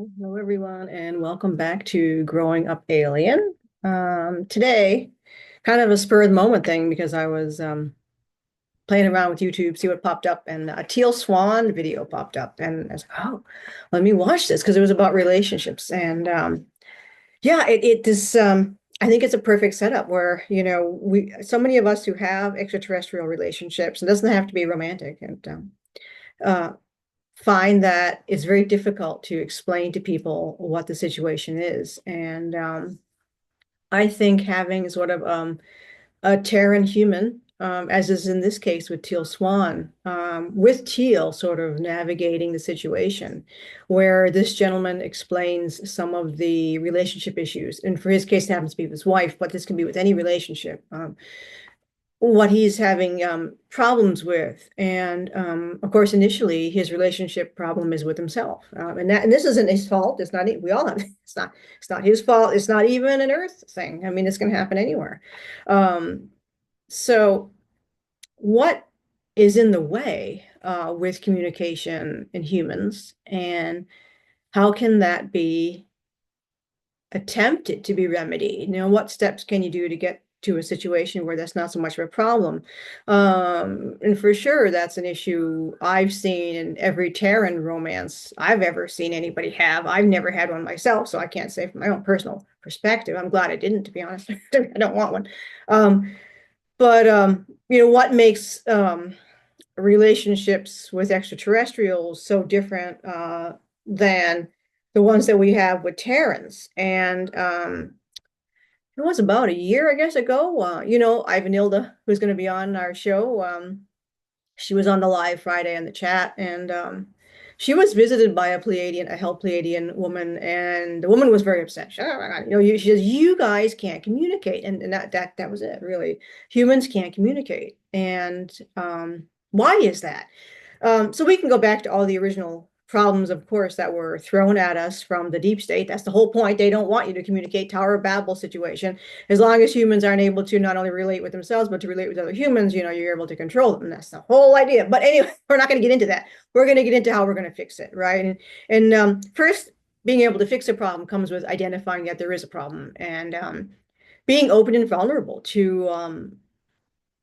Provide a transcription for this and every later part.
Hello, everyone, and welcome back to Growing Up Alien. Today, kind of a spur of the moment thing because I was playing around with YouTube, see what popped up, and a teal swan video popped up, and I was like, "Oh, let me watch this," because it was about relationships, and yeah, it this I think it's a perfect setup where we so many of us who have extraterrestrial relationships, it doesn't have to be romantic, and uh, find that it's very difficult to explain to people what the situation is. And I think having sort of a Terran human, as is in this case with Teal Swan, with Teal sort of navigating the situation, where this gentleman explains some of the relationship issues. And for his case, it happens to be with his wife, but this can be with any relationship. What he's having problems with. And of course, initially, his relationship problem is with himself. And this isn't his fault. It's not, we all have, it's not his fault. It's not even an Earth thing. I mean, it's going to happen anywhere. Um, so what is in the way with communication in humans, and how can that be attempted to be remedied? What steps can you do to get to a situation where that's not so much of a problem? And for sure, that's an issue I've seen in every Terran romance I've ever seen anybody have. I've never had one myself, so I can't say from my own personal perspective. I'm glad I didn't, to be honest. I don't want one. But what makes relationships with extraterrestrials so different than the ones that we have with Terrans? And it was about a year, I guess, ago. Ivanilda, who's going to be on our show, she was on the live Friday in the chat, and she was visited by a Ahel Pleiadian woman, and the woman was very upset. She, "Oh my God," she says, "You guys can't communicate," and that was it, really. Humans can't communicate, and why is that? So we can go back to all the original problems, of course, that were thrown at us from the deep state. That's the whole point. They don't want you to communicate, Tower of Babel situation. As long as humans aren't able to not only relate with themselves, but to relate with other humans, you're able to control them. And that's the whole idea. But anyway, we're not going to get into that. We're going to get into how we're going to fix it, right? And first, being able to fix a problem comes with identifying that there is a problem, and being open and vulnerable to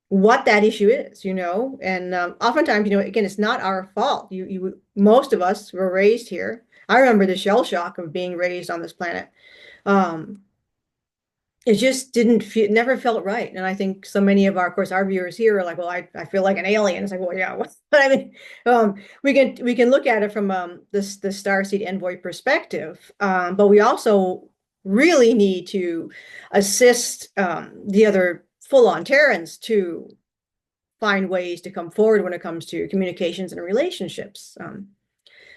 what that issue is, and oftentimes, again, it's not our fault. Most of us were raised here. I remember the shell shock of being raised on this planet. Um, it just didn't feel, never felt right. And I think so many of our, of course, our viewers here are like, well, I feel like an alien. It's like, well, yeah, but I mean, we can look at it from the starseed envoy perspective, but we also really need to assist the other full-on Terrans to find ways to come forward when it comes to communications and relationships.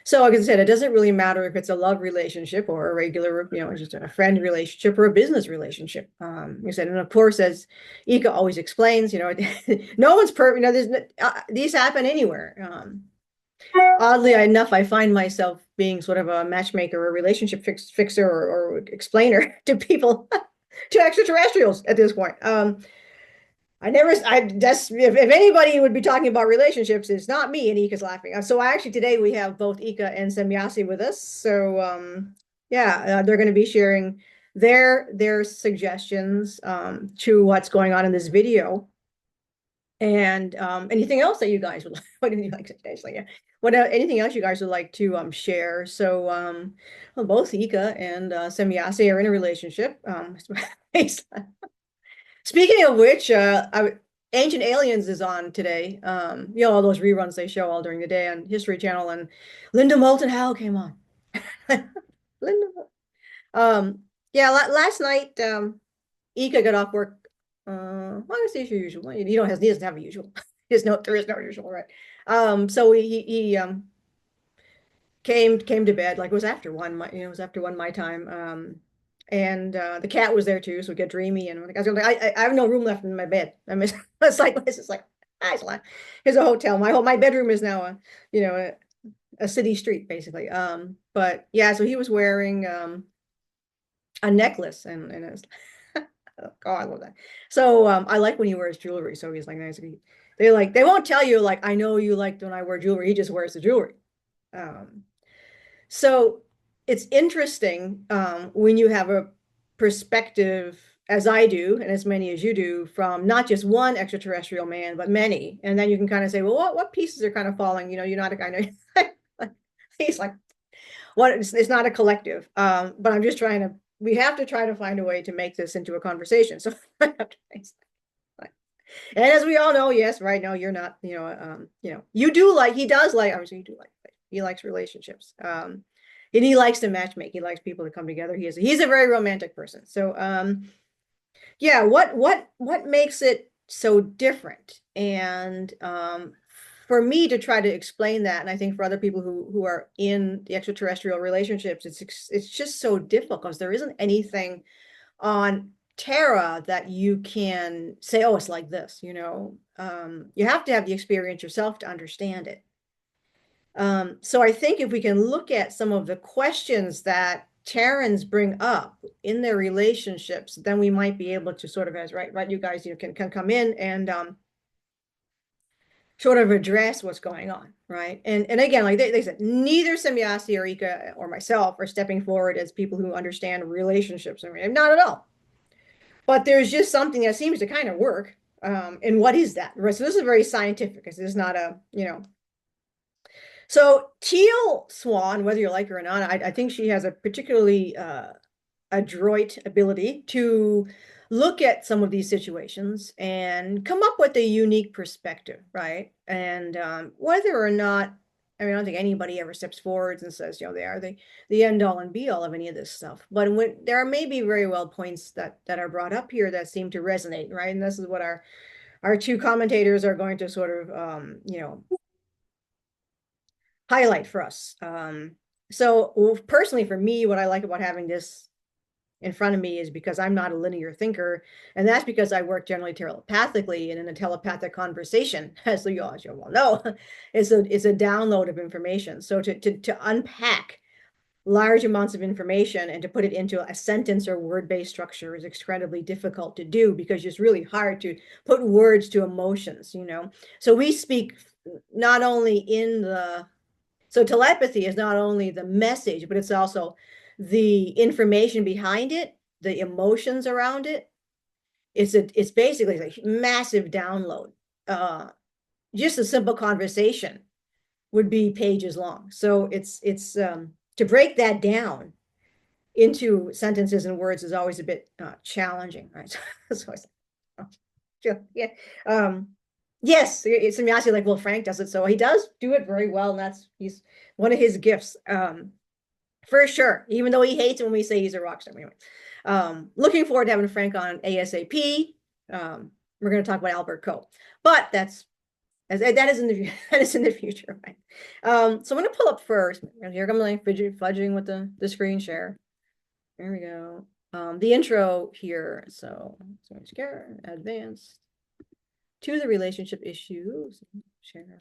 So like I said, it doesn't really matter if it's a love relationship or a regular, just a friend relationship or a business relationship. Like I said, and of course, as Eeka always explains, no one's perfect. These happen anywhere. Oddly enough, I find myself being sort of a matchmaker or relationship fixer or explainer to people, to extraterrestrials at this point. That's if anybody would be talking about relationships, it's not me. And Ika's laughing. So actually today we have both Eeka and Semjase with us. So yeah, they're going to be sharing their suggestions to what's going on in this video. And anything else that you guys would like, what do you like to say? Yeah. Anything else you guys would like to share? So well, both Eeka and Semjase are in a relationship. Speaking of which, Ancient Aliens is on today. All those reruns they show all during the day on History Channel, and Linda Moulton Howe came on. Linda. Yeah, last night, Eka got off work. Well, I guess it's usual. He doesn't have a usual. There is no usual, right? So he came to bed, like it was after one, it was after one my time. And the cat was there too, so we get dreamy. And I have no room left in my bed. I mean, it's just like, here's a hotel. My bedroom is now a city street basically. But yeah, so he was wearing a necklace, and it's oh, I love that. So I like when he wears jewelry. So he's like nice. They won't tell you like, I know you liked when I wear jewelry. He just wears the jewelry. So it's interesting when you have a perspective, as I do, and as many as you do, from not just one extraterrestrial man, but many. And then you can kind of say, well, what pieces are kind of falling? You know, you're not a kind of, he's like, what? It's not a collective. But I'm just trying to, we have to try to find a way to make this into a conversation. So I have to, and as we all know, yes, right, no, you're not, you do like, he does like, obviously you do like, he likes relationships. And he likes to matchmake. He likes people to come together. He's a very romantic person. So, yeah, what makes it so different? And for me to try to explain that, and I think for other people who are in the extraterrestrial relationships, it's just so difficult because there isn't anything on Terra that you can say, oh, it's like this, you know. You have to have the experience yourself to understand it. So I think if we can look at some of the questions that Terrans bring up in their relationships, then we might be able to sort of, as right, you guys, can come in and sort of address what's going on, right? And again, like they said, neither Semjase or Eeka or myself are stepping forward as people who understand relationships. I mean, not at all. But there's just something that seems to kind of work. And what is that? Right. So this is very scientific. This is not a, So Teal Swan, whether you like her or not, I think she has a particularly adroit ability to look at some of these situations and come up with a unique perspective, right? And whether or not, I mean, I don't think anybody ever steps forward and says, they are the end all and be all of any of this stuff. But when there are maybe very well points that are brought up here that seem to resonate, right? And this is what our two commentators are going to sort of, highlight for us. So personally, for me, what I like about having this in front of me is because I'm not a linear thinker, and that's because I work generally telepathically, and in a telepathic conversation, as you all well know, is a download of information. So to unpack large amounts of information and to put it into a sentence or word-based structure is incredibly difficult to do because it's really hard to put words to emotions, So we speak not only in the so telepathy is not only the message, but it's also the information behind it, the emotions around it. It's basically a massive download. Just a simple conversation would be pages long. So it's to break that down into sentences and words is always a bit challenging, right? So yeah. Yes, it's Semjase, like, well, Frank does it, so he does do it very well, and he's one of his gifts, for sure. Even though he hates it when we say he's a rock star. Anyway, looking forward to having Frank on ASAP. We're going to talk about Albert Coe, but that is in the future, right? So I'm going to pull up first. Here I'm like fudging with the screen share. There we go. The intro here. So share advanced to the relationship issues. Share.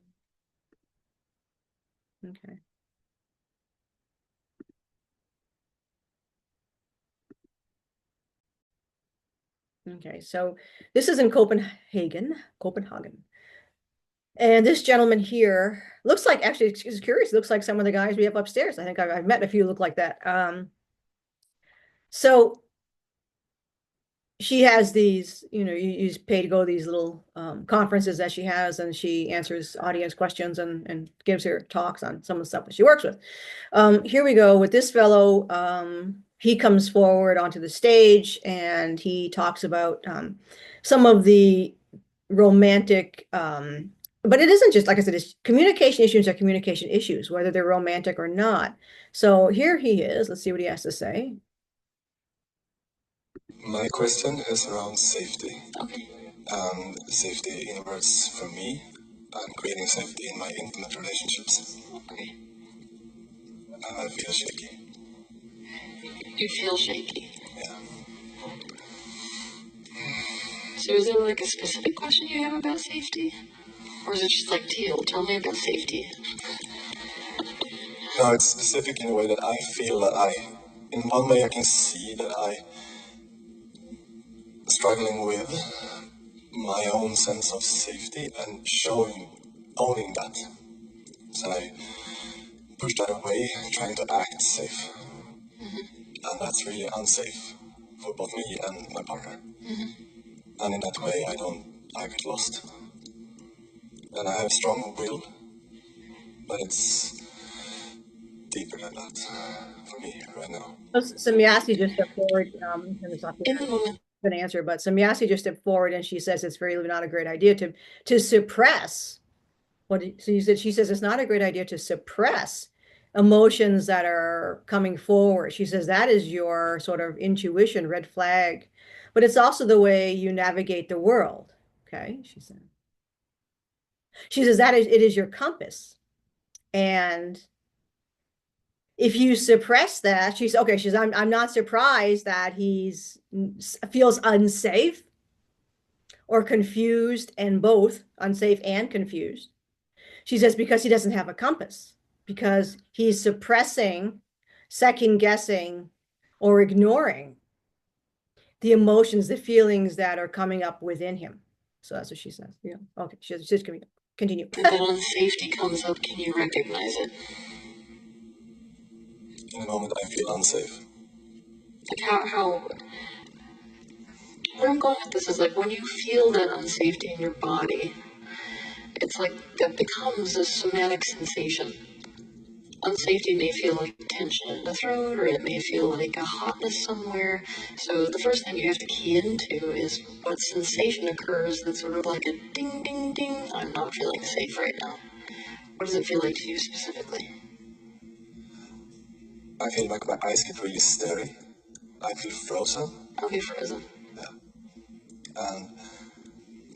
Okay. Okay, so this is in Copenhagen. And this gentleman here looks like, actually, it's curious, looks like some of the guys we have upstairs. I think I've met a few look like that. So she has these, you pay to go to these little conferences that she has, and she answers audience questions and gives her talks on some of the stuff that she works with. Here we go with this fellow. He comes forward onto the stage and he talks about some of the romantic, but it isn't just, like I said, it's communication issues are communication issues, whether they're romantic or not. So here he is. Let's see what he has to say. My question is around safety. Okay. And safety in words for me, I'm creating safety in my intimate relationships. Okay. And I feel shaky. You feel shaky? Yeah. So is there like a specific question you have about safety? Or is it just like, Teal, tell me about safety? No, it's specific in a way that I feel that in one way I can see that struggling with my own sense of safety and owning that. So I push that away, trying to act safe. And that's really unsafe for both me and my partner. And in that way, I get lost. And I have a strong will, but it's deeper than that for me right now. Semjase just stepped forward, and it's not In the moment. an answer, but Semjase just stepped forward and she says it's really not a great idea to suppress so you said she says it's not a great idea to suppress emotions that are coming forward. She says that is your sort of intuition, red flag, but it's also the way you navigate the world. Okay, she said. She says that it is your compass. And if you suppress that, she's okay, I'm not surprised that feels unsafe or confused, and both unsafe and confused. She says because he doesn't have a compass, because he's suppressing, second guessing, or ignoring the emotions, the feelings that are coming up within him. So that's what she says. Yeah. Okay. She's going to continue. When that unsafety comes up, can you recognize it? In the moment, I feel unsafe. Like how where I'm going with this is like when you feel that unsafety in your body, it's like that becomes a somatic sensation. Unsafety may feel like tension in the throat, or it may feel like a hotness somewhere. So the first thing you have to key into is what sensation occurs that's sort of like a ding, ding, ding. I'm not feeling safe right now. What does it feel like to you specifically? I feel like my eyes get really starry. I feel frozen. Okay, frozen. Yeah. And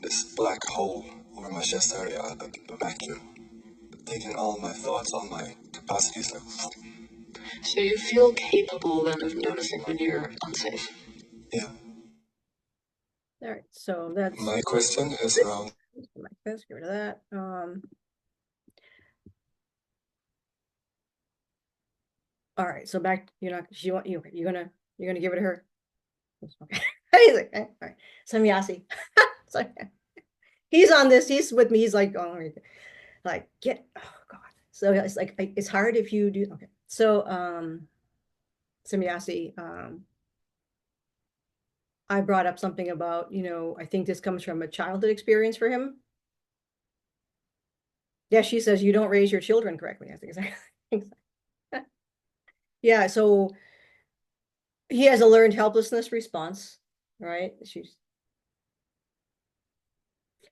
this black hole over my chest area, a vacuum, taking all my thoughts, all my capacities. Like, So you feel capable then of noticing when you're unsafe. yeah. All right. So that's My question is around. Let's get rid of that. All right. So back, you're gonna give it to her. Okay. All right. Semjase. So he's on this. He's with me. He's like, oh, like oh God. So it's like it's hard if you do. Okay. So Semjase, I brought up something about, I think this comes from a childhood experience for him. Yeah, she says you don't raise your children correctly. I think exactly. Yeah, so he has a learned helplessness response, right?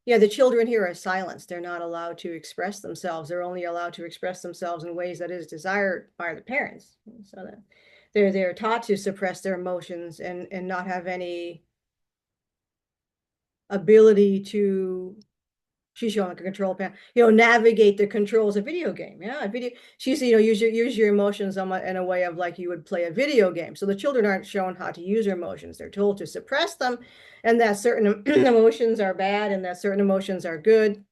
Yeah, the children here are silenced. They're not allowed to express themselves. They're only allowed to express themselves in ways that is desired by the parents. So that they're taught to suppress their emotions and not have any ability to, she's showing like a control panel, navigate the controls of video game. Yeah, she said, use your emotions in a way of like you would play a video game. So the children aren't shown how to use their emotions. They're told to suppress them, and that certain emotions are bad and that certain emotions are good.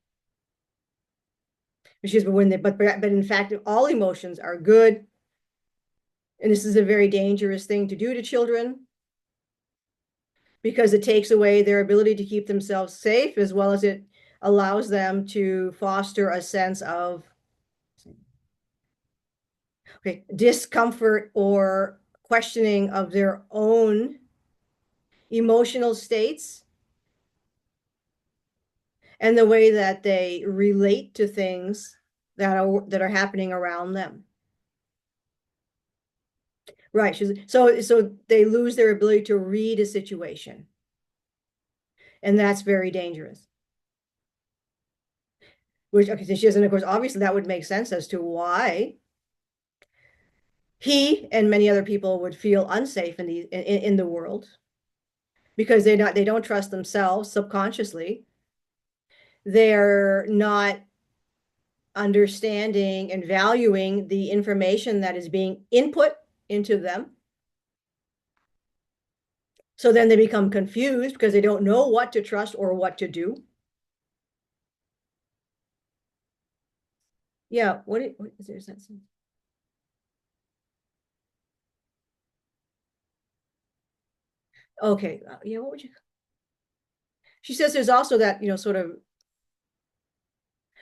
But in fact, all emotions are good. And this is a very dangerous thing to do to children, because it takes away their ability to keep themselves safe, as well as it allows them to foster a sense of discomfort or questioning of their own emotional states and the way that they relate to things that are happening around them. Right. So they lose their ability to read a situation. And that's very dangerous. Okay, so she doesn't, of course, obviously that would make sense as to why he and many other people would feel unsafe in the world, because they don't trust themselves subconsciously. They're not understanding and valuing the information that is being input into them. So then they become confused because they don't know what to trust or what to do. Yeah, what is there sense? Okay, yeah, what would you? She says there's also that, sort of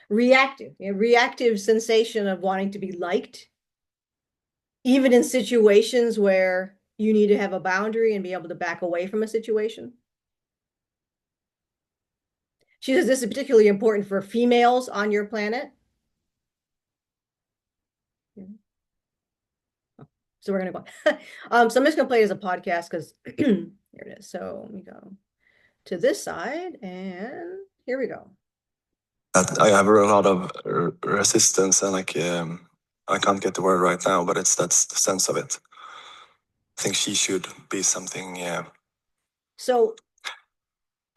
reactive sensation of wanting to be liked, even in situations where you need to have a boundary and be able to back away from a situation. She says this is particularly important for females on your planet. So we're gonna go. So I'm just gonna play it as a podcast because here it is. So let me go to this side, and here we go. That I have a lot of resistance, and I can't get the word right now, but that's the sense of it. I think she should be something. So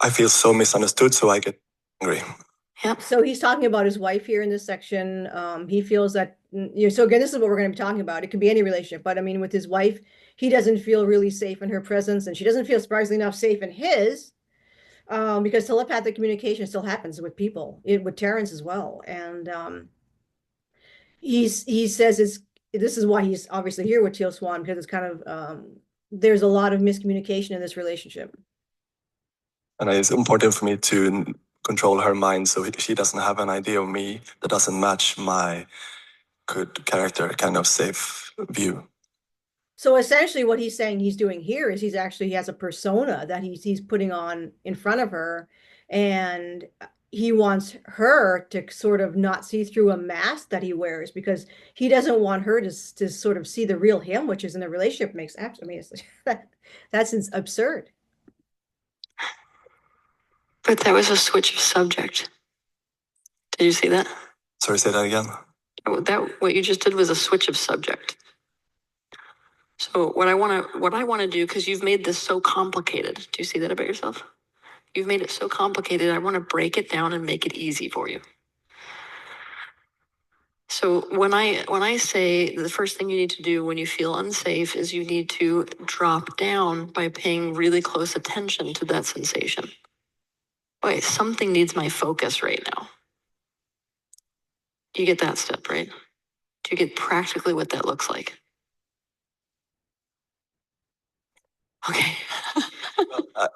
I feel so misunderstood, so I get angry. Yep. So he's talking about his wife here in this section. He feels that, so again, this is what we're going to be talking about. It can be any relationship, but I mean, with his wife, he doesn't feel really safe in her presence, and she doesn't feel surprisingly enough safe in his, because telepathic communication still happens with people, with Terrans as well. And he says this is why he's obviously here with Teal Swan, because it's kind of, there's a lot of miscommunication in this relationship. And it's important for me to control her mind so she doesn't have an idea of me that doesn't match my good character, kind of safe view. So essentially what he's saying he's doing here is he has a persona that he's putting on in front of her, and he wants her to sort of not see through a mask that he wears, because he doesn't want her to sort of see the real him, which is in the relationship makes absolutely, I mean, that's absurd. But that was a switch of subject. Did you see that? Sorry, say that again. What you just did was a switch of subject. So what I want to do, because you've made this so complicated. Do you see that about yourself? You've made it so complicated. I want to break it down and make it easy for you. So when I say the first thing you need to do when you feel unsafe is you need to drop down by paying really close attention to that sensation. Wait, something needs my focus right now. You get that step, right? Do you get practically what that looks like? Okay. Well,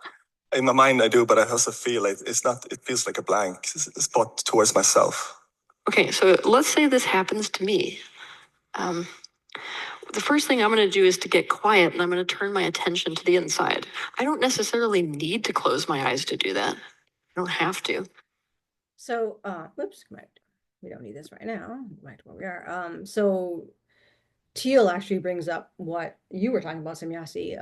in my mind I do, but I also feel it's not. It feels like a blank spot towards myself. Okay, so let's say this happens to me. The first thing I'm going to do is to get quiet, and I'm going to turn my attention to the inside. I don't necessarily need to close my eyes to do that. I don't have to. So, whoops, we don't need this right now. Right where we are. So Teal actually brings up what you were talking about, Semjase.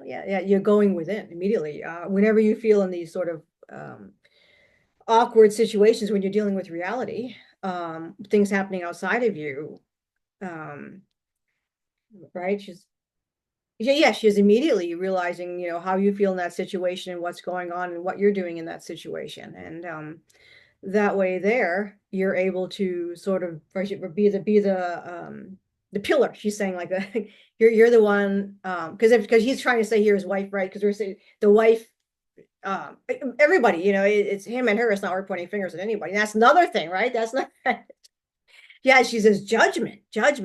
Yeah, you're going within immediately. Whenever you feel in these sort of awkward situations when you're dealing with reality, things happening outside of you, right? She's immediately realizing, how you feel in that situation and what's going on and what you're doing in that situation. And that way there, you're able to sort of be the pillar. She's saying like you're the one, because he's trying to say here his wife, right? Because we're saying the wife, everybody, it's him and her. It's not we're pointing fingers at anybody. That's another thing, right? That's not. Yeah, she says judgment. Terrans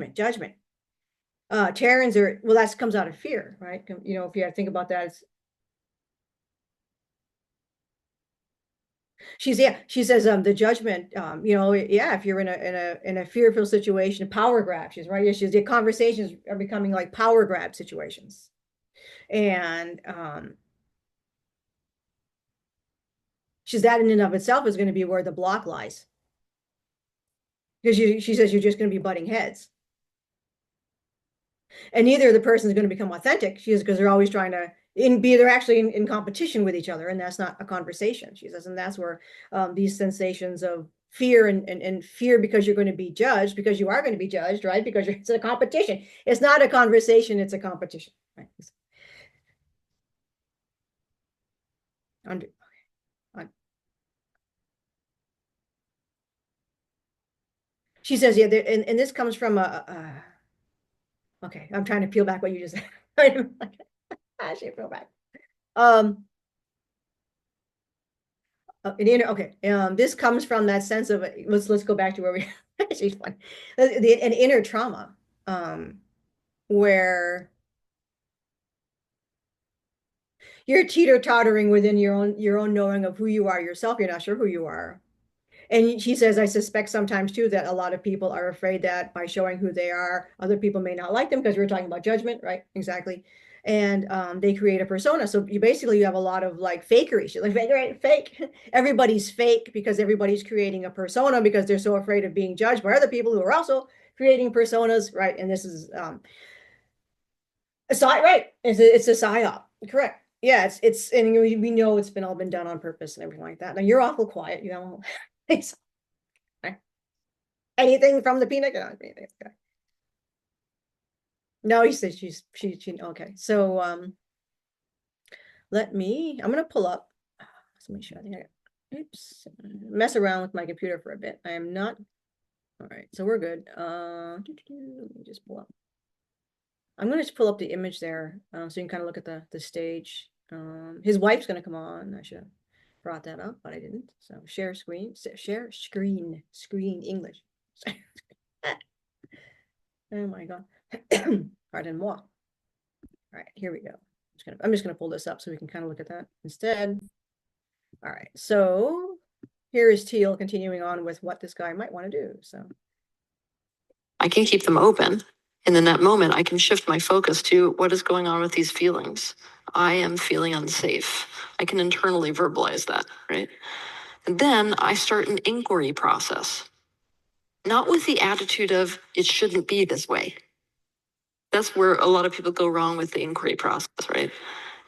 that comes out of fear, right? If you have to think about that, she says the judgment, if you're in a fearful situation, power grab. She's right. Yeah, the conversations are becoming like power grab situations, and she's that in and of itself is going to be where the block lies, because she says you're just going to be butting heads. And neither of the person is going to become authentic. She is, because they're always trying to they're actually in competition with each other, and that's not a conversation. She says, and that's where these sensations of fear and fear because you're going to be judged, because you are going to be judged, right? Because it's a competition. It's not a conversation, it's a competition, right? She says, yeah, and this comes from okay, I'm trying to peel back what you just said. I should peel back. Okay. This comes from that sense of let's go back to where we she's fun. An inner trauma, where you're teeter-tottering within your own knowing of who you are yourself. You're not sure who you are. And she says, I suspect sometimes too that a lot of people are afraid that by showing who they are, other people may not like them because we were talking about judgment, right? Exactly. And they create a persona. So you have a lot of like fakery. She's like, fake, right? Fake. Everybody's fake because everybody's creating a persona because they're so afraid of being judged by other people who are also creating personas, right? And this is a psy, right? It's a psyop, correct? Yeah, and we know it's been all been done on purpose and everything like that. Now you're awful quiet, you know. Anything from the peanut? No, he says she okay. So I'm gonna pull up. Let me show you. Oops, mess around with my computer for a bit. I am not all right, so we're good. Let me just pull up. I'm gonna just pull up the image there, so you can kind of look at the stage. His wife's gonna come on. I should have brought that up, but I didn't. So share screen, screen English. Oh my God. Pardon moi. All right, here we go. I'm just gonna pull this up so we can kind of look at that instead. All right, so here is Teal continuing on with what this guy might want to do. So I can keep them open. And in that moment, I can shift my focus to what is going on with these feelings. I am feeling unsafe. I can internally verbalize that, right? And then I start an inquiry process, not with the attitude of it shouldn't be this way. That's where a lot of people go wrong with the inquiry process, right?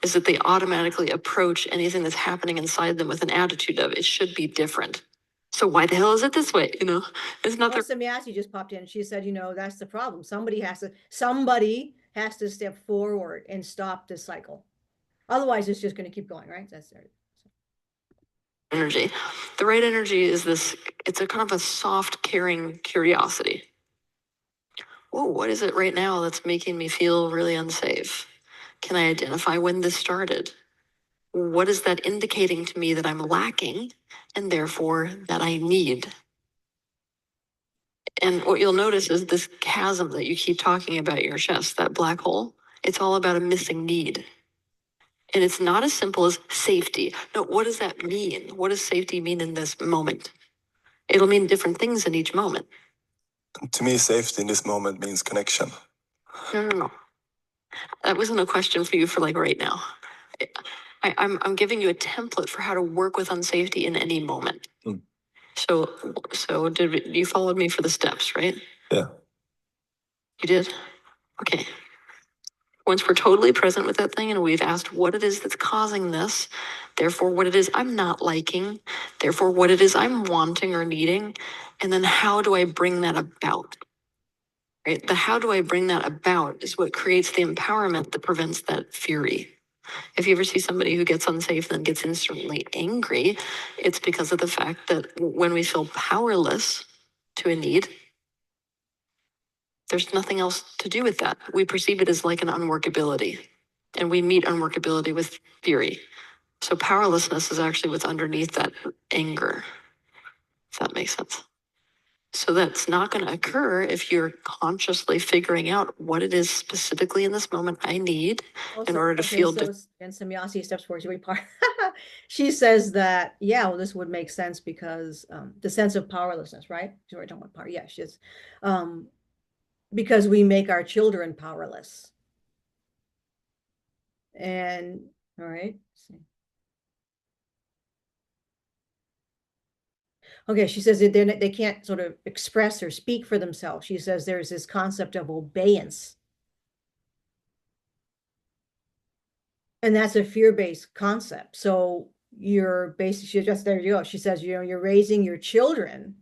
Is that they automatically approach anything that's happening inside them with an attitude of it should be different. So why the hell is it this way? You know, it's not well, Semjase just popped in. She said, that's the problem. Somebody has to step forward and stop this cycle. Otherwise, it's just going to keep going, right? That's it. Energy. The right energy is this, it's a kind of a soft, caring curiosity. Oh, what is it right now that's making me feel really unsafe? Can I identify when this started? What is that indicating to me that I'm lacking and therefore that I need? And what you'll notice is this chasm that you keep talking about in your chest, that black hole, it's all about a missing need. And it's not as simple as safety. No, what does that mean? What does safety mean in this moment? It'll mean different things in each moment. To me, safety in this moment means connection. No. That wasn't a question for you for like right now. I'm giving you a template for how to work with unsafety in any moment. So did you followed me for the steps, right? Yeah. You did? Okay. Once we're totally present with that thing and we've asked what it is that's causing this, therefore what it is I'm not liking, therefore what it is I'm wanting or needing, and then how do I bring that about? Right? The how do I bring that about is what creates the empowerment that prevents that fury. If you ever see somebody who gets unsafe and then gets instantly angry, it's because of the fact that when we feel powerless to a need, there's nothing else to do with that. We perceive it as like an unworkability, and we meet unworkability with fury. So powerlessness is actually what's underneath that anger, if that makes sense. So that's not going to occur if you're consciously figuring out what it is specifically in this moment I need in order to feel. And Semjase steps forward. She says that, yeah, well, this would make sense because the sense of powerlessness, right? So we're talking about power. Yeah, she's because we make our children powerless. And all right. Okay, she says that they can't sort of express or speak for themselves. She says there's this concept of obeyance. And that's a fear-based concept. So you're basically just there you go. She says, you're raising your children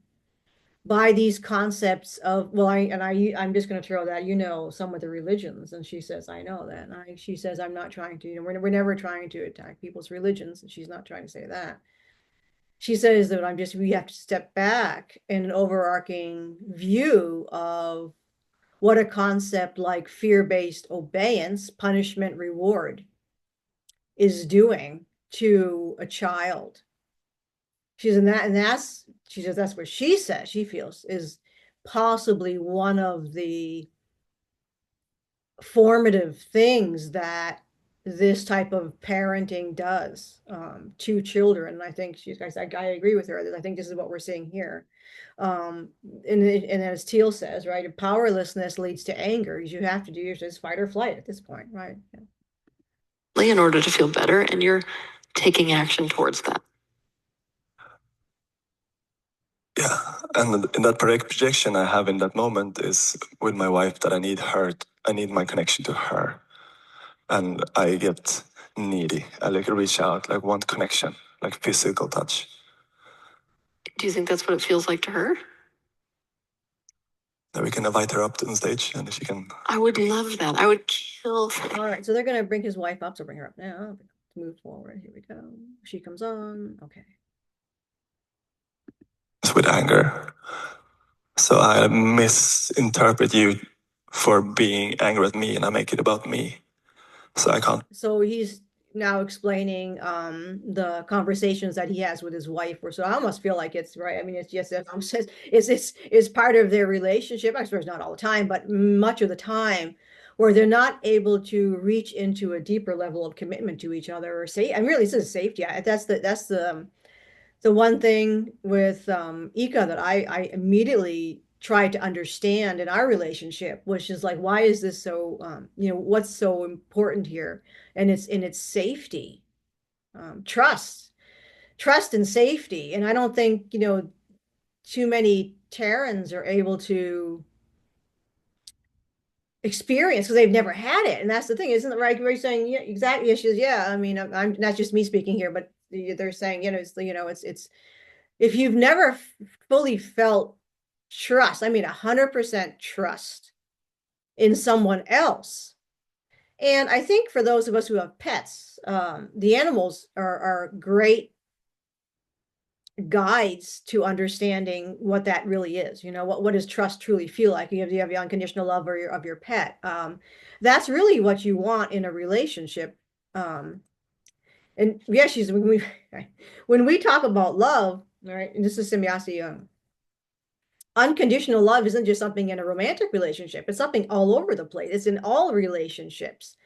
by these concepts of, well, I'm just going to throw that, some of the religions. And she says, I know that. And she says, I'm not trying to, we're never trying to attack people's religions. And she's not trying to say that. She says that we have to step back in an overarching view of what a concept like fear-based obedience, punishment, reward is doing to a child. She says, that's what she says she feels is possibly one of the formative things that this type of parenting does to children. And I think I agree with her. I think this is what we're seeing here. And as Teal says, right, powerlessness leads to anger. You have to do just fight or flight at this point, right? Yeah. In order to feel better, and you're taking action towards that. Yeah, and in that projection I have in that moment is with my wife that I need my connection to her, and I get needy. I like reach out, like want connection, like physical touch. Do you think that's what it feels like to her? That we can invite her up to the stage, and she can. I would love that. I would kill. All right, so they're gonna bring his wife up, so bring her up now. Move forward. Here we go. She comes on. Okay. With anger. So I misinterpret you for being angry at me, and I make it about me. So I can't. So he's now explaining the conversations that he has with his wife, or so I almost feel like it's right. I mean, it's just it's part of their relationship. I suppose not all the time, but much of the time, where they're not able to reach into a deeper level of commitment to each other or say, and really, this is safety. That's the one thing with Eka that I immediately tried to understand in our relationship, which is like, why is this so, what's so important here? And it's in its safety, trust and safety. And I don't think, too many Terrans are able to experience because they've never had it. And that's the thing, isn't it? Right? We're saying, yeah, exactly. Issues. Yeah. I mean, I'm not just me speaking here, but they're saying, it's if you've never fully felt trust, I mean 100% trust in someone else. And I think for those of us who have pets, the animals are great guides to understanding what that really is. What does trust truly feel like? You have the unconditional love of your pet. That's really what you want in a relationship. And yeah, when we talk about love, all right, and this is Semjase. Unconditional love isn't just something in a romantic relationship. It's something all over the place. It's in all relationships,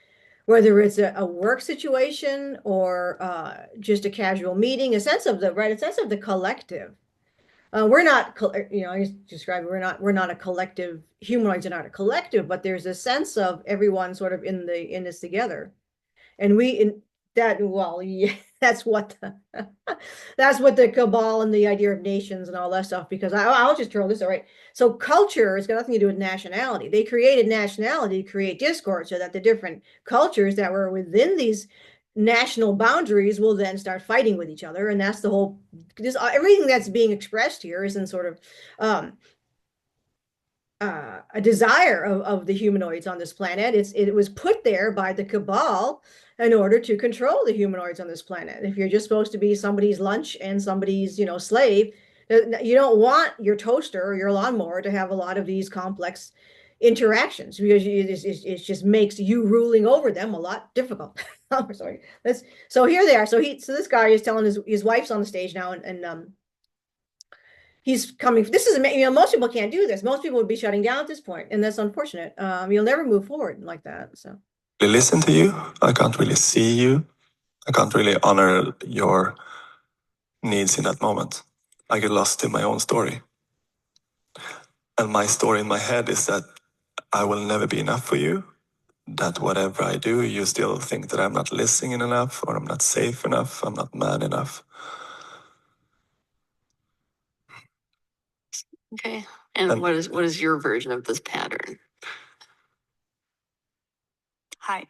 whether it's a work situation or just a casual meeting, a sense of the collective. We're not, I describe we're not a collective. Humanoids are not a collective, but there's a sense of everyone sort of in this together. And yeah, that's what the cabal and the idea of nations and all that stuff, because I'll just throw this, all right. So culture has got nothing to do with nationality. They created nationality to create discord so that the different cultures that were within these national boundaries will then start fighting with each other. And that's the whole, everything that's being expressed here is in sort of a desire of the humanoids on this planet. It was put there by the cabal in order to control the humanoids on this planet. If you're just supposed to be somebody's lunch and somebody's, slave, you don't want your toaster or your lawnmower to have a lot of these complex interactions, because it just makes you ruling over them a lot difficult. Sorry. So here they are. So this guy is telling his wife's on the stage now, and he's coming. This is, most people can't do this. Most people would be shutting down at this point, and that's unfortunate. You'll never move forward like that. So Listen to you. I can't really see you. I can't really honor your needs in that moment. I get lost in my own story. And my story in my head is that I will never be enough for you. That whatever I do, you still think that I'm not listening enough, or I'm not safe enough, I'm not man enough. Okay. And what is your version of this pattern? Hi.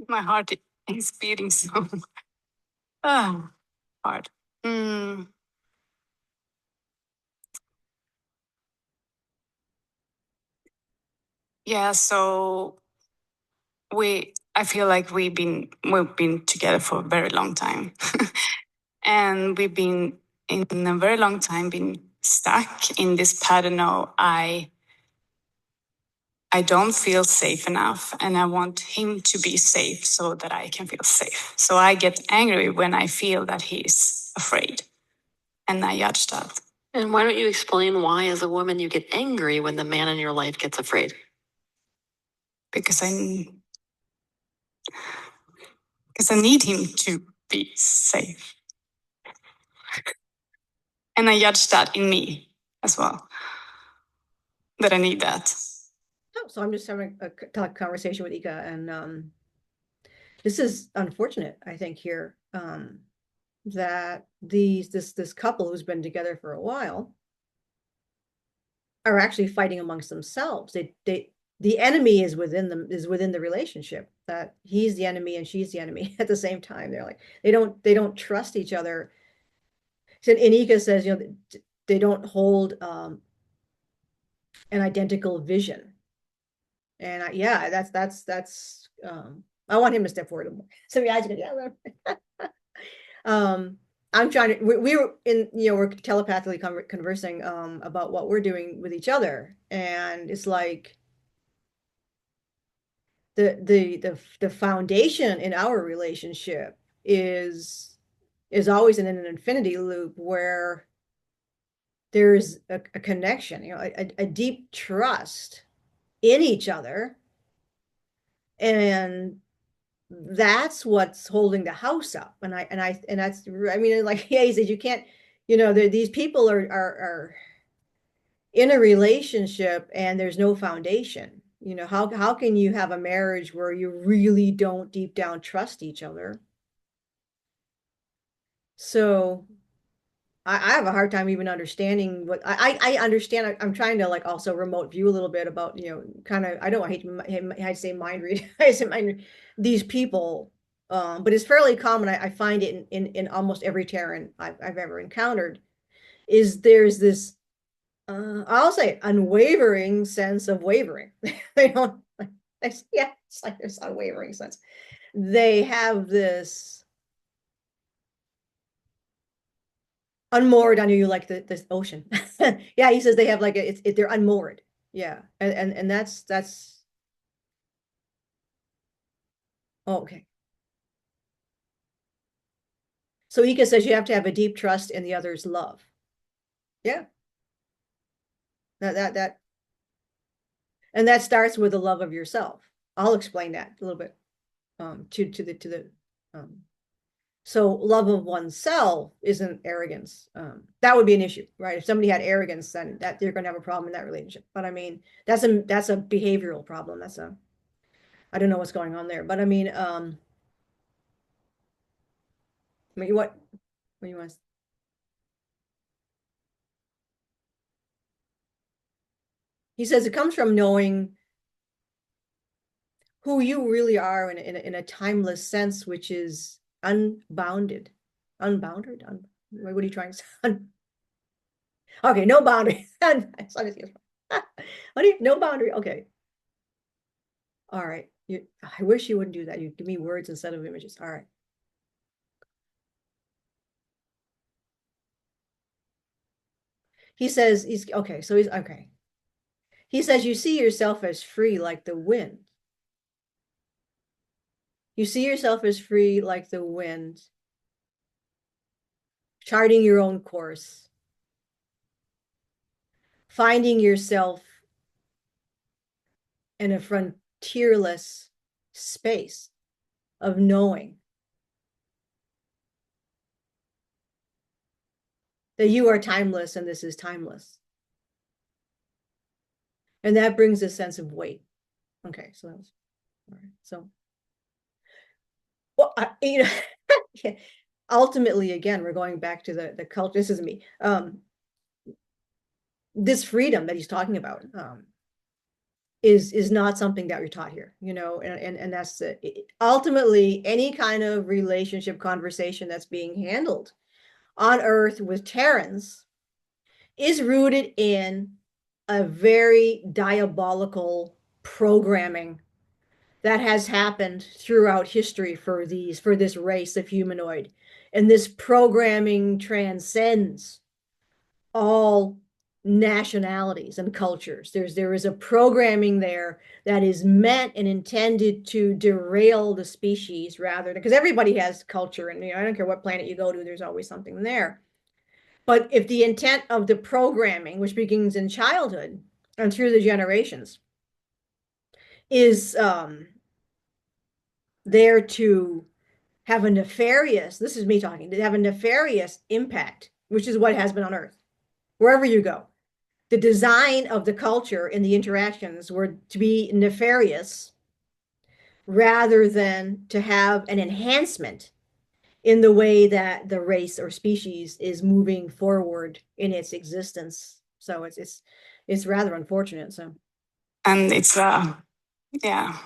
My heart is beating so hard. Yeah, so I feel like we've been together for a very long time. And we've been in a very long time been stuck in this pattern of I don't feel safe enough, and I want him to be safe so that I can feel safe. So I get angry when I feel that he's afraid, and I judge that. And why don't you explain why, as a woman, you get angry when the man in your life gets afraid? Because Because I need him to be safe. And I judge that in me as well, that I need that. Oh, so I'm just having a conversation with Eeka, and this is unfortunate, I think, here, that this couple who's been together for a while are actually fighting amongst themselves. The enemy is within the relationship, that he's the enemy and she's the enemy at the same time. They're like, they don't trust each other. And Eeka says, they don't hold an identical vision. And yeah, that's I want him to step forward more. So yeah, I'm trying to, we were in, we're telepathically conversing about what we're doing with each other. And it's like the foundation in our relationship is always in an infinity loop where there's a connection, a deep trust in each other. And that's what's holding the house up. And that's, I mean, like, yeah, he says you can't, these people are in a relationship and there's no foundation. How can you have a marriage where you really don't deep down trust each other? So I have a hard time even understanding what I understand. I'm trying to, like, also remote view a little bit about, kind of, I don't hate I say mind read. I say mind read these people. But it's fairly common. I find it in almost every Terran I've ever encountered, is there's this I'll say unwavering sense of wavering. They don't, yeah, it's like there's unwavering sense. They have this unmoored on you, like this ocean. Yeah, he says they have like they're unmoored. Yeah, and that's oh, okay. So Ika says you have to have a deep trust in the other's love. Yeah, that and that starts with the love of yourself. I'll explain that a little bit to the so love of oneself isn't arrogance. That would be an issue, right? If somebody had arrogance, then that they're going to have a problem in that relationship. But I mean, that's a behavioral problem. I don't know what's going on there. But I mean, what you want? He says it comes from knowing who you really are in a timeless sense, which is unbounded, unbounded. What are you trying to say? Okay, no boundary. No boundary. Okay. All right. I wish you wouldn't do that. You give me words instead of images. All right. He says he's okay. So he's okay. He says you see yourself as free like the wind. You see yourself as free like the wind, charting your own course, finding yourself in a frontierless space of knowing that you are timeless and this is timeless. And that brings a sense of weight. Okay, so that was all right. So, well, yeah, ultimately, again, we're going back to the culture. This is me. This freedom that he's talking about is not something that you're taught here, and that's ultimately any kind of relationship conversation that's being handled on Earth with Terrans is rooted in a very diabolical programming that has happened throughout history for this race of humanoid. And this programming transcends all nationalities and cultures. There is a programming there that is meant and intended to derail the species, rather than, because everybody has culture, and I don't care what planet you go to, there's always something there. But if the intent of the programming, which begins in childhood and through the generations, is there to have a nefarious, this is me talking, to have a nefarious impact, which is what has been on Earth, wherever you go. The design of the culture and the interactions were to be nefarious rather than to have an enhancement in the way that the race or species is moving forward in its existence. So it's rather unfortunate. So And it's yeah.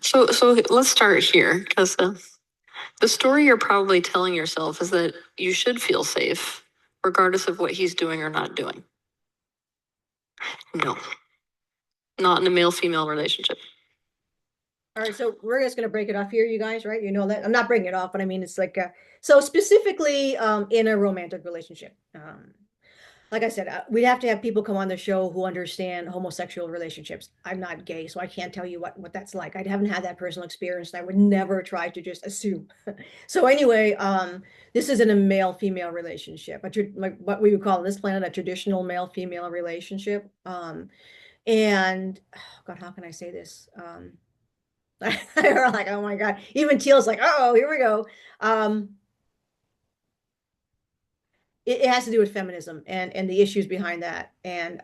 So let's start here, because the story you're probably telling yourself is that you should feel safe, regardless of what he's doing or not doing. No, not in a male-female relationship. all right, so we're just going to break it off here, you guys, right? You know that I'm not breaking it off, but I mean it's like so specifically in a romantic relationship. Like I said, we'd have to have people come on the show who understand homosexual relationships. I'm not gay, so I can't tell you what that's like. I haven't had that personal experience, and I would never try to just assume. So anyway, this is in a male-female relationship, like what we would call on this planet a traditional male-female relationship. And oh God, how can I say this? We're like, oh my God. Even Teal's like, oh, here we go. It has to do with feminism and the issues behind that. And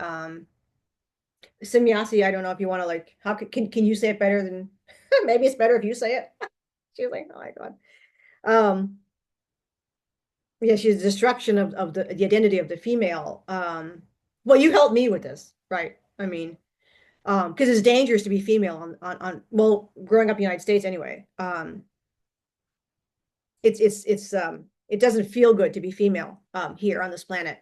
Semjase, I don't know if you want to like, how can you say it better than maybe it's better if you say it. She's like, oh my God. Yeah, she's the destruction of the identity of the female. Well, you helped me with this, right? I mean, because it's dangerous to be female on well, growing up in the United States anyway. It's it doesn't feel good to be female here on this planet.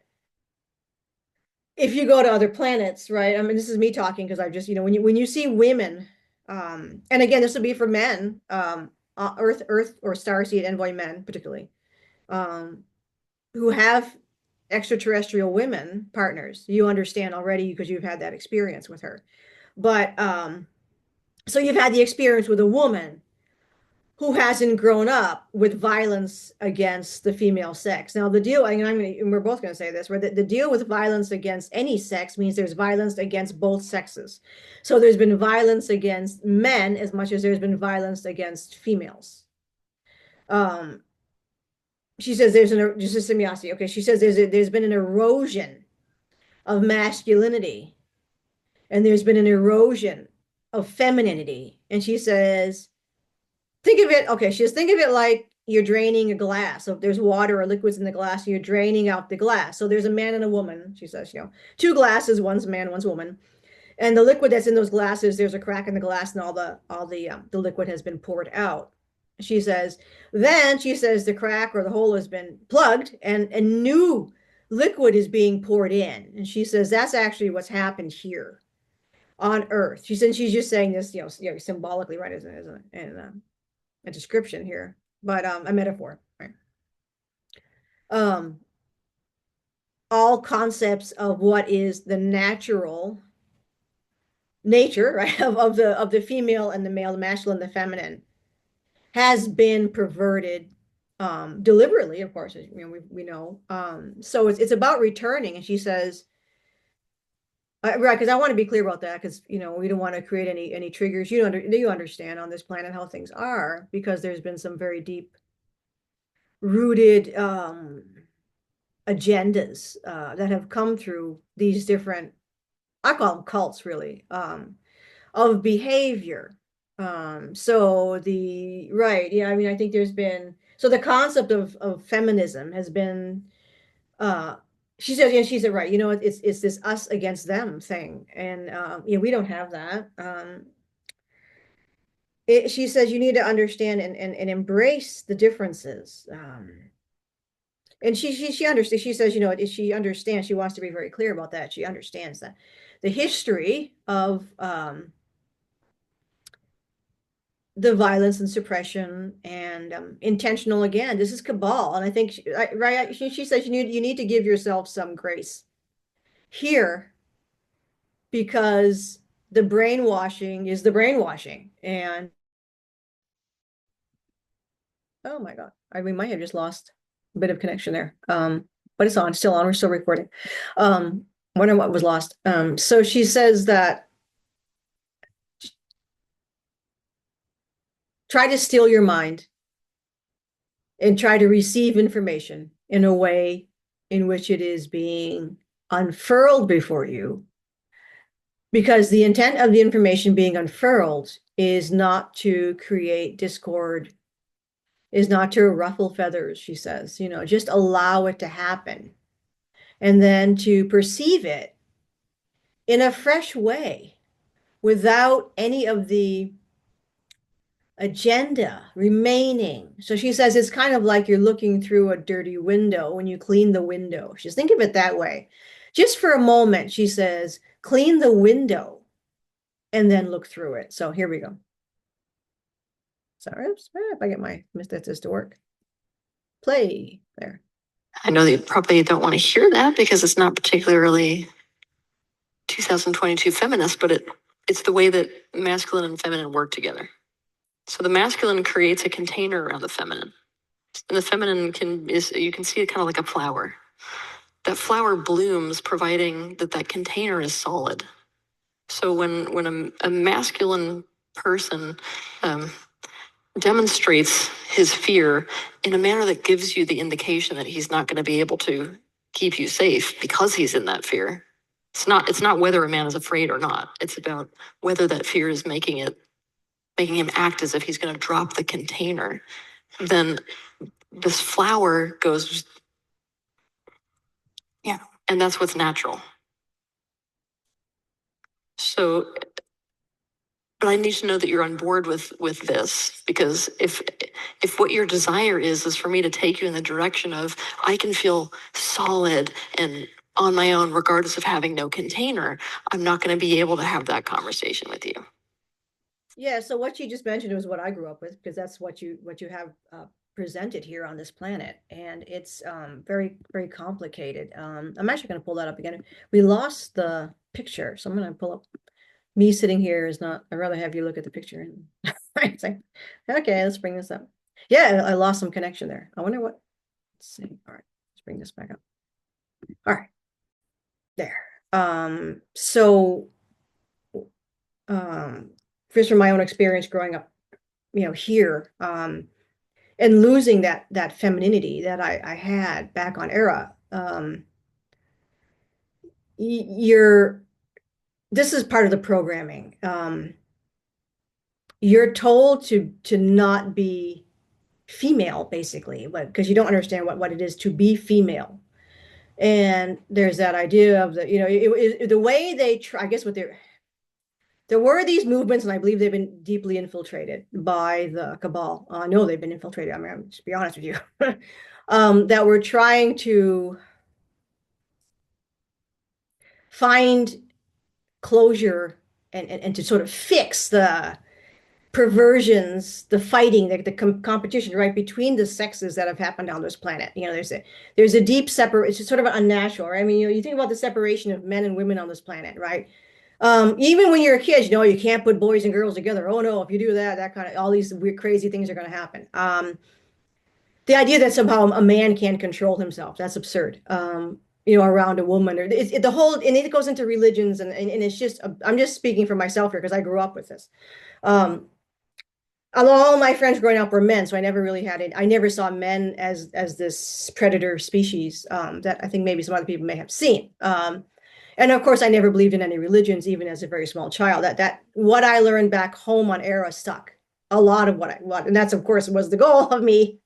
If you go to other planets, right? I mean, this is me talking because I just, when you see women, and again, this would be for men, Earth or starseed envoy men, particularly, um, who have extraterrestrial women partners. You understand already because you've had that experience with her. But so you've had the experience with a woman who hasn't grown up with violence against the female sex. Now, the deal, and we're both going to say this, where the deal with violence against any sex means there's violence against both sexes. So there's been violence against men as much as there's been violence against females. She says there's just a semjase. Okay, she says there's been an erosion of masculinity, and there's been an erosion of femininity. And she says, think of it, okay, she says, think of it like you're draining a glass. So if there's water or liquids in the glass, you're draining out the glass. So there's a man and a woman, she says, two glasses, one's man, one's woman. And the liquid that's in those glasses, there's a crack in the glass and all the liquid has been poured out. She says, then she says the crack or the hole has been plugged and a new liquid is being poured in. And she says, that's actually what's happened here on Earth. She said she's just saying this, symbolically, right, as a description here, but a metaphor, right? All concepts of what is the natural nature, right, of the female and the male, the masculine, the feminine, has been perverted deliberately, of course, we know. So it's about returning, and she says, right, because I want to be clear about that, because we don't want to create any triggers. You understand on this planet how things are, because there's been some very deep rooted agendas that have come through these different, I call them cults, really, of behavior. So right, yeah, I mean, I think there's been, so the concept of feminism has been, she said, yeah, she said, right, it's this us against them thing. And we don't have that. She says you need to understand and embrace the differences. And she understands. She says, she understands. She wants to be very clear about that. She understands that the history of the violence and suppression and intentional, again, this is cabal. And I think she says you need to give yourself some grace here, because the brainwashing is the brainwashing. And oh my God, we might have just lost a bit of connection there. But it's on, still on, we're still recording. Wondering what was lost. So she says that try to still your mind and try to receive information in a way in which it is being unfurled before you. Because the intent of the information being unfurled is not to create discord, is not to ruffle feathers, she says, just allow it to happen. And then to perceive it in a fresh way without any of the agenda remaining. So she says it's kind of like you're looking through a dirty window when you clean the window. She's think of it that way. Just for a moment, she says, clean the window and then look through it. So here we go. Sorry, oops, if I get my this to work. Play there. I know that you probably don't want to hear that because it's not particularly 2022 feminist, but it's the way that masculine and feminine work together. So the masculine creates a container around the feminine. And the feminine you can see it kind of like a flower. That flower blooms providing that container is solid. So when a masculine person demonstrates his fear in a manner that gives you the indication that he's not going to be able to keep you safe because he's in that fear. It's not whether a man is afraid or not. It's about whether that fear is making him act as if he's going to drop the container. Then this flower goes, Yeah. and that's what's natural. So, but I need to know that you're on board with this, because if what your desire is for me to take you in the direction of I can feel solid and on my own regardless of having no container, I'm not going to be able to have that conversation with you. Yeah, so what you just mentioned was what I grew up with, because that's what you have presented here on this planet, and it's very, very complicated. I'm actually going to pull that up again. We lost the picture, so I'm going to pull up. Me sitting here is not. I'd rather have you look at the picture. And it's like, okay, let's bring this up. Yeah, I lost some connection there. I wonder what. Let's see. All right, let's bring this back up. All right, there. So, just from my own experience growing up, here, and losing that femininity that I had back on Erra, this is part of the programming. You're told to not be female, basically, because you don't understand what it is to be female. And there's that idea of the way they try, I guess there were these movements, and I believe they've been deeply infiltrated by the cabal. I know they've been infiltrated. I mean, I'm just be honest with you, that were trying to find closure and to sort of fix the perversions, the fighting, the competition, right, between the sexes that have happened on this planet. There's a deep separation. It's just sort of unnatural, right? I mean, you think about the separation of men and women on this planet, right? Even when you're a kid, you can't put boys and girls together. Oh no, if you do that kind of, all these weird, crazy things are going to happen. The idea that somehow a man can't control himself, that's absurd. Around a woman, or the whole, and it goes into religions, and it's just, I'm just speaking for myself here because I grew up with this. All my friends growing up were men, so I never really had it. I never saw men as this predator species that I think maybe some other people may have seen. And of course, I never believed in any religions, even as a very small child. That what I learned back home on Erra stuck. A lot of and that's of course was the goal of me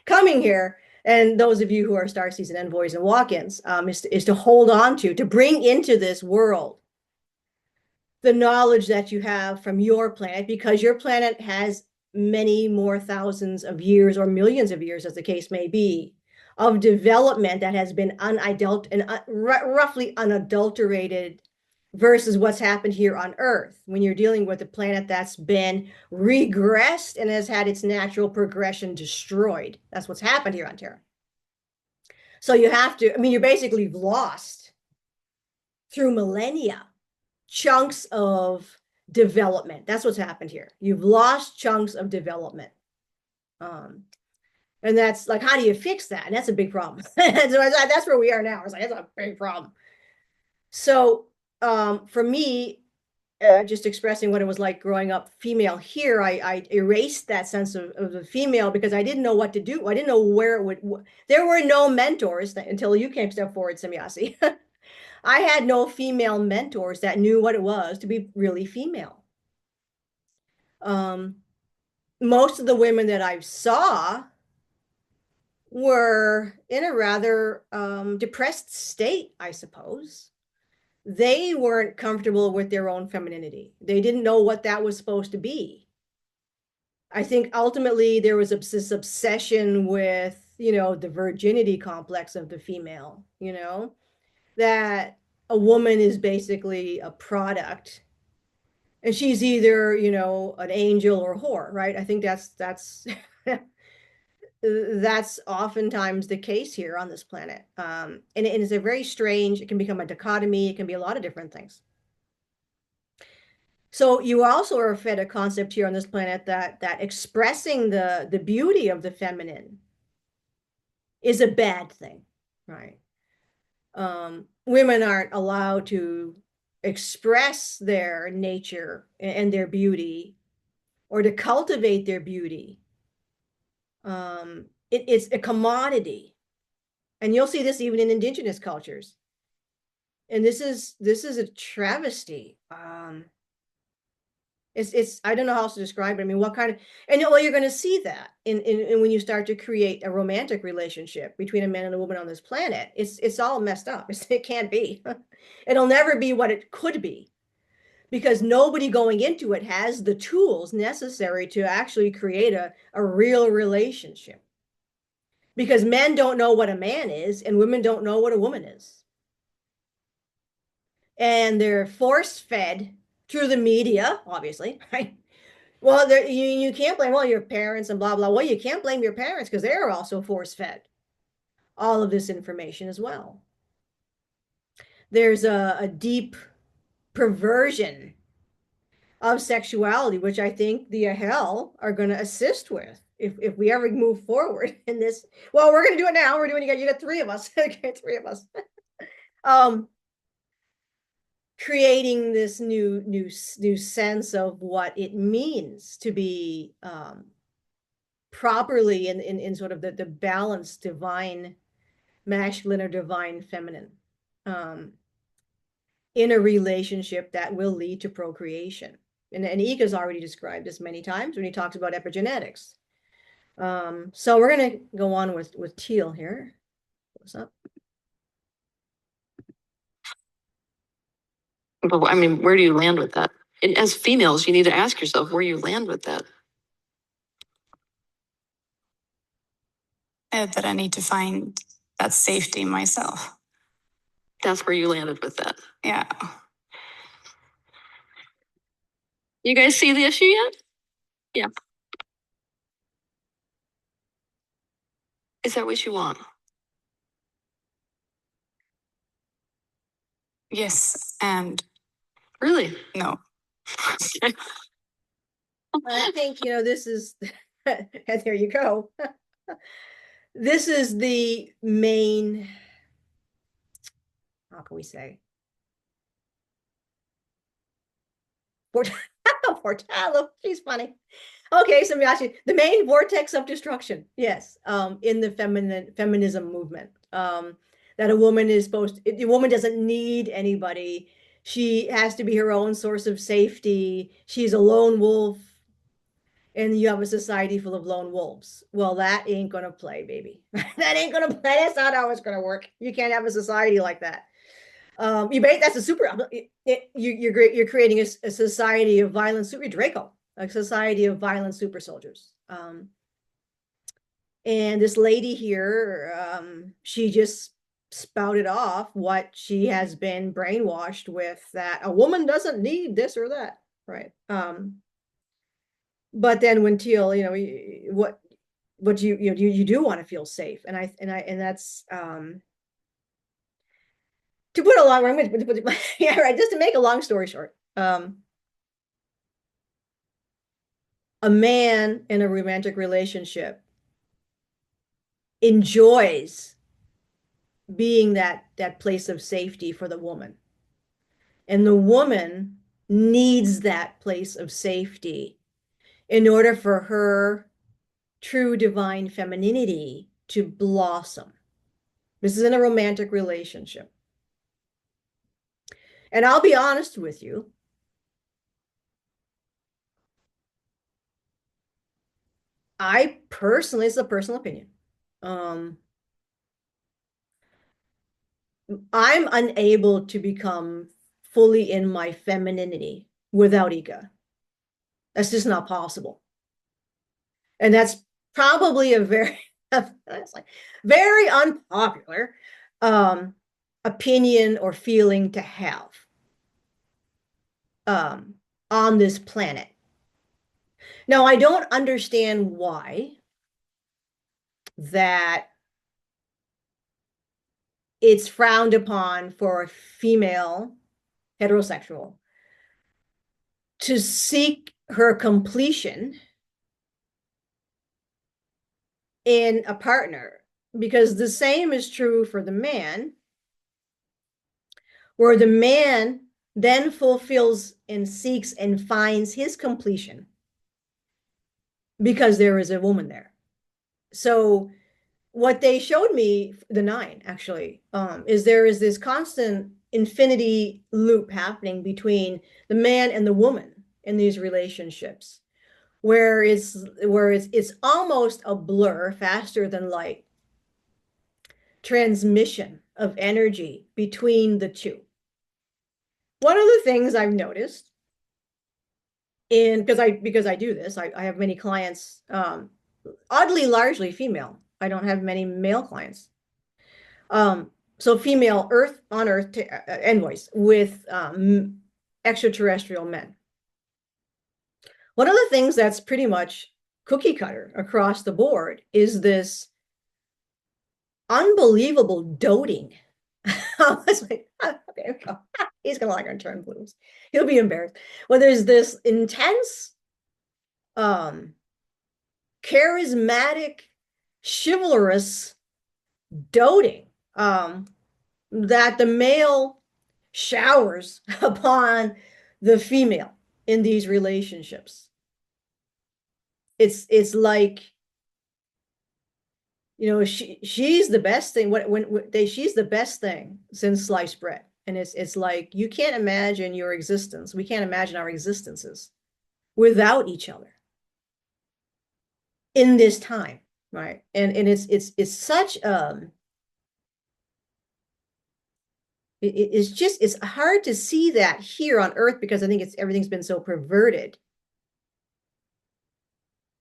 coming here. And those of you who are starseeds and envoys and walk-ins, is to hold on to bring into this world the knowledge that you have from your planet, because your planet has many more thousands of years or millions of years, as the case may be, of development that has been roughly unadulterated versus what's happened here on Earth when you're dealing with a planet that's been regressed and has had its natural progression destroyed. That's what's happened here on Terra. So you have to, I mean, you're basically lost through millennia chunks of development. That's what's happened here. You've lost chunks of development. And that's like, how do you fix that? And that's a big problem. So that's where we are now. It's like, that's a big problem. So for me, just expressing what it was like growing up female here, I erased that sense of the female because I didn't know what to do. I didn't know where it would. There were no mentors until you came step forward, Semjase. I had no female mentors that knew what it was to be really female. Um, most of the women that I saw were in a rather depressed state, I suppose. They weren't comfortable with their own femininity. They didn't know what that was supposed to be. I think ultimately there was this obsession with, the virginity complex of the female, that a woman is basically a product and she's either, an angel or a whore, right? I think that's that's oftentimes the case here on this planet. And it is a very strange, it can become a dichotomy, it can be a lot of different things. So you also are fed a concept here on this planet that expressing the beauty of the feminine is a bad thing, right? Women aren't allowed to express their nature and their beauty or to cultivate their beauty. It's a commodity. And you'll see this even in indigenous cultures. And this is a travesty. It's I don't know how else to describe it. I mean, what kind of, and well, you're going to see that in when you start to create a romantic relationship between a man and a woman on this planet. It's all messed up. It can't be. It'll never be what it could be because nobody going into it has the tools necessary to actually create a real relationship. Because men don't know what a man is and women don't know what a woman is. And they're force fed through the media, obviously, right? Well, you can't blame all your parents and blah, blah. Well, you can't blame your parents because they're also force fed all of this information as well. There's a deep perversion of sexuality, which I think the Ahel are going to assist with if we ever move forward in this. Well, we're going to do it now. We're doing it. You got three of us. Okay, three of us. Creating this new sense of what it means to be properly in sort of the balanced divine masculine or divine feminine in a relationship that will lead to procreation. And Eeka's already described this many times when he talks about epigenetics. So we're going to go on with Teal here. What's up? But I mean, where do you land with that? And as females, you need to ask yourself where you land with that. That I need to find that safety in myself. That's where you landed with that. Yeah. You guys see the issue yet? Yeah. Is that what you want? Yes. And Really? no. I think, this is, and there you go. This is the main, how can we say? Portalo, she's funny. Okay, so the main vortex of destruction, yes, in the feminism movement. That a woman is a woman doesn't need anybody. She has to be her own source of safety. She's a lone wolf. And you have a society full of lone wolves. Well, that ain't gonna play, baby. That ain't gonna play. That's not how it's gonna work. You can't have a society like that. That's a super. You're creating a society of violent super Draco, a society of violent super soldiers. And this lady here, she just spouted off what she has been brainwashed with, that a woman doesn't need this or that, right? But then when Teal, what you do want to feel safe, and that's to put a long, I'm going to put yeah, right, just to make a long story short, a man in a romantic relationship enjoys being that place of safety for the woman, and the woman needs that place of safety in order for her true divine femininity to blossom. This is in a romantic relationship. And I'll be honest with you. I personally, it's a personal opinion. I'm unable to become fully in my femininity without Eeka. That's just not possible. And that's probably a very, very unpopular opinion or feeling to have on this planet. Now, I don't understand why that it's frowned upon for a female heterosexual to seek her completion in a partner, because the same is true for the man, where the man then fulfills and seeks and finds his completion because there is a woman there. So what they showed me, the 9 actually, is there is this constant infinity loop happening between the man and the woman in these relationships, where it's almost a blur, faster than light transmission of energy between the two. One of the things I've noticed, because I do this, I have many clients, oddly largely female. I don't have many male clients. So female on Earth envoys with extraterrestrial men. One of the things that's pretty much cookie cutter across the board is this unbelievable doting. I was like, okay, he's gonna like turn blues. He'll be embarrassed. Well, there's this intense, charismatic, chivalrous doting that the male showers upon the female in these relationships. It's like, she's the best thing. She's the best thing since sliced bread, and it's like you can't imagine your existence. We can't imagine our existences without each other in this time, right? And it's such it's hard to see that here on Earth, because I think everything's been so perverted.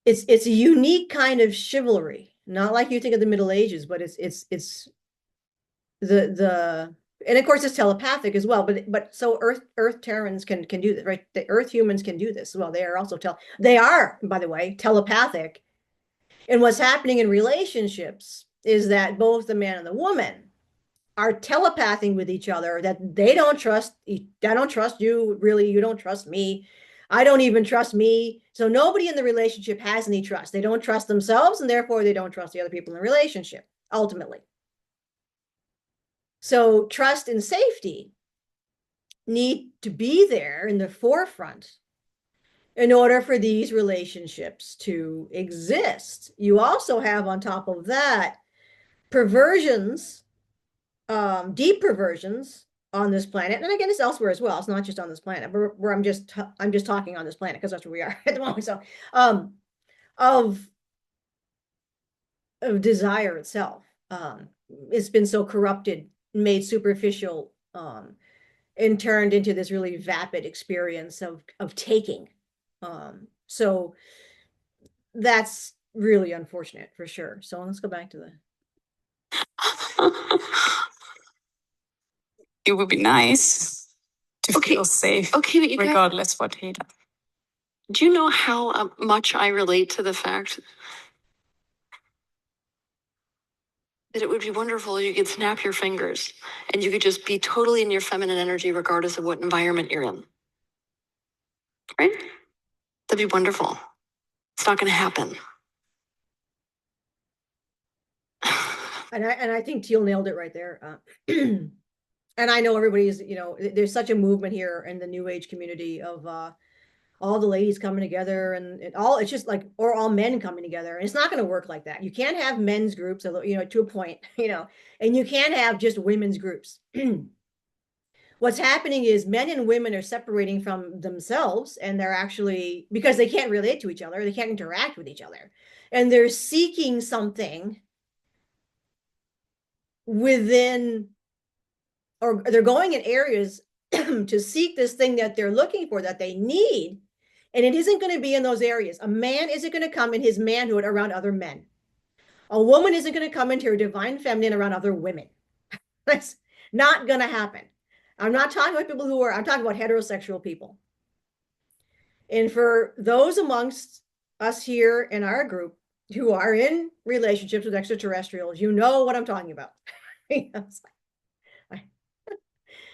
It's a unique kind of chivalry, not like you think of the Middle Ages, but it's and of course it's telepathic as well. But so Earth Terrans can do this, right? The Earth humans can do this as well. They are also they are, by the way, telepathic. And what's happening in relationships is that both the man and the woman are telepathing with each other, that they don't trust. I don't trust you, really. You don't trust me. I don't even trust me. So nobody in the relationship has any trust. They don't trust themselves, and therefore they don't trust the other people in the relationship, ultimately. So trust and safety need to be there in the forefront in order for these relationships to exist. You also have, on top of that, perversions, deep perversions on this planet, and again, it's elsewhere as well. It's not just on this planet, but where I'm just talking on this planet because that's where we are at the moment. So, of desire itself, it's been so corrupted, made superficial, and turned into this really vapid experience of taking. So that's really unfortunate for sure. So let's go back to the. It would be nice to feel safe, Okay, but regardless what he does. Do you know how much I relate to the fact that it would be wonderful if you could snap your fingers and you could just be totally in your feminine energy regardless of what environment you're in? Right? That'd be wonderful. It's not going to happen. And I think Teal nailed it right there. And I know everybody's, there's such a movement here in the new age community of all the ladies coming together and it's just like, or all men coming together. And it's not going to work like that. You can't have men's groups, to a point, and you can't have just women's groups. What's happening is men and women are separating from themselves, and they're actually, because they can't relate to each other, they can't interact with each other, and they're seeking something within, or they're going in areas to seek this thing that they're looking for, that they need, and it isn't going to be in those areas. A man isn't going to come in his manhood around other men. A woman isn't going to come into her divine feminine around other women. That's not going to happen. I'm not talking about people I'm talking about heterosexual people. And for those amongst us here in our group who are in relationships with extraterrestrials, you know what I'm talking about.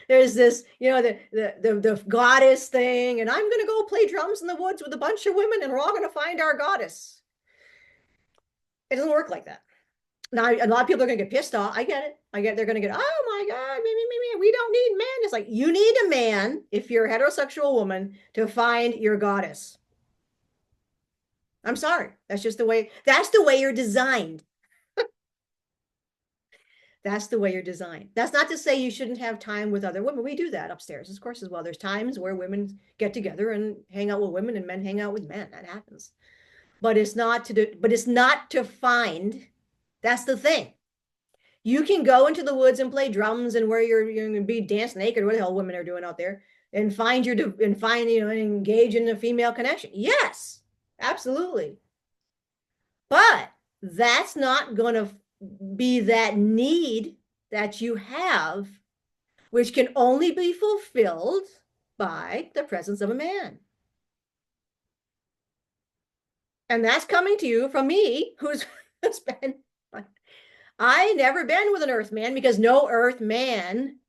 There's this, the goddess thing, and I'm going to go play drums in the woods with a bunch of women, and we're all going to find our goddess. It doesn't work like that. Now, a lot of people are going to get pissed off. I get it. They're going to get, oh my God, we don't need men. It's like, you need a man, if you're a heterosexual woman, to find your goddess. I'm sorry. That's the way you're designed. That's the way you're designed. That's not to say you shouldn't have time with other women. We do that upstairs, of course, as well. There's times where women get together and hang out with women, and men hang out with men. That happens. But it's not to find. That's the thing. You can go into the woods and play drums and where you're going to be dance naked, what the hell women are doing out there, and engage in a female connection. Yes, absolutely. But that's not going to be that need that you have, which can only be fulfilled by the presence of a man. And that's coming to you from me, who's been, I never been with an earth man, because no earth man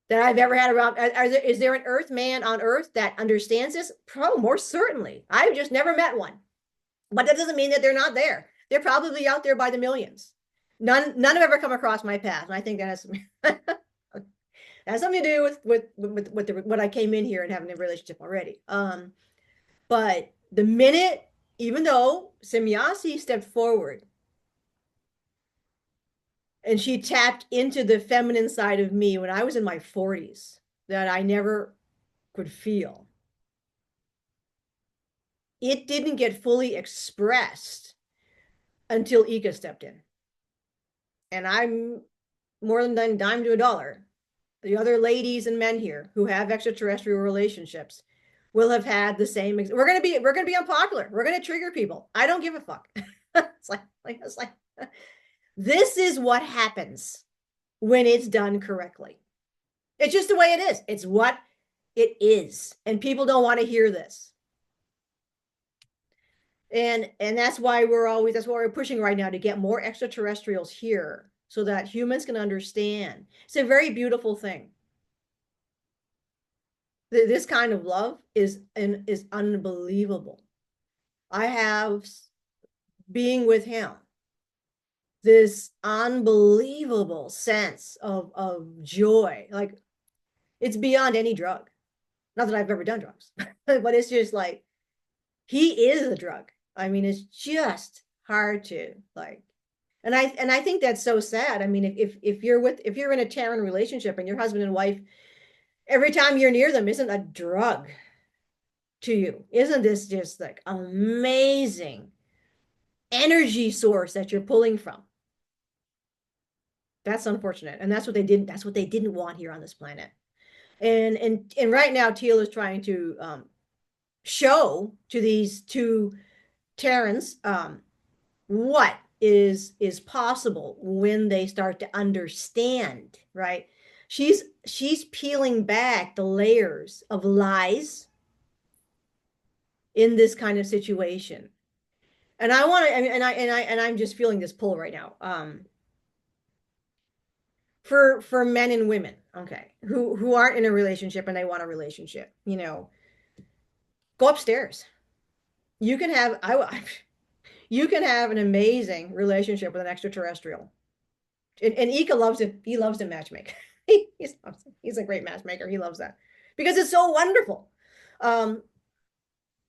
that I've ever had around. Is there an earth man on earth that understands this? Probably, more certainly. I've just never met one. But that doesn't mean that they're not there. They're probably out there by the millions. None have ever come across my path. And I think that has something to do with what I came in here and having a relationship already. But the minute, even though Semjase stepped forward and she tapped into the feminine side of me when I was in my 40s that I never could feel, it didn't get fully expressed until Eeka stepped in. And I'm more than a dime to a dollar. The other ladies and men here who have extraterrestrial relationships will have had the same. We're gonna be unpopular. We're gonna trigger people. I don't give a fuck. It's like this is what happens when it's done correctly. It's just the way it is. It's what it is, and people don't want to hear this. And that's why we're pushing right now to get more extraterrestrials here so that humans can understand. It's a very beautiful thing. This kind of love is unbelievable. I have, being with him, this unbelievable sense of joy. Like, it's beyond any drug. Not that I've ever done drugs, but it's just like, he is a drug. I mean, it's just hard to like, and I think that's so sad. I mean, if you're in a Terran relationship and your husband and wife, every time you're near them isn't a drug to you. Isn't this just like amazing energy source that you're pulling from? That's unfortunate. And that's what they didn't want here on this planet. And right now, Teal is trying to show to these two Terrans what is possible when they start to understand, right? She's peeling back the layers of lies in this kind of situation. And I want to, I mean, I'm just feeling this pull right now. For men and women, okay, who aren't in a relationship and they want a relationship, go upstairs. You can have an amazing relationship with an extraterrestrial. And Eeka loves it. He loves to matchmake. He's a great matchmaker. He loves that because it's so wonderful. Um,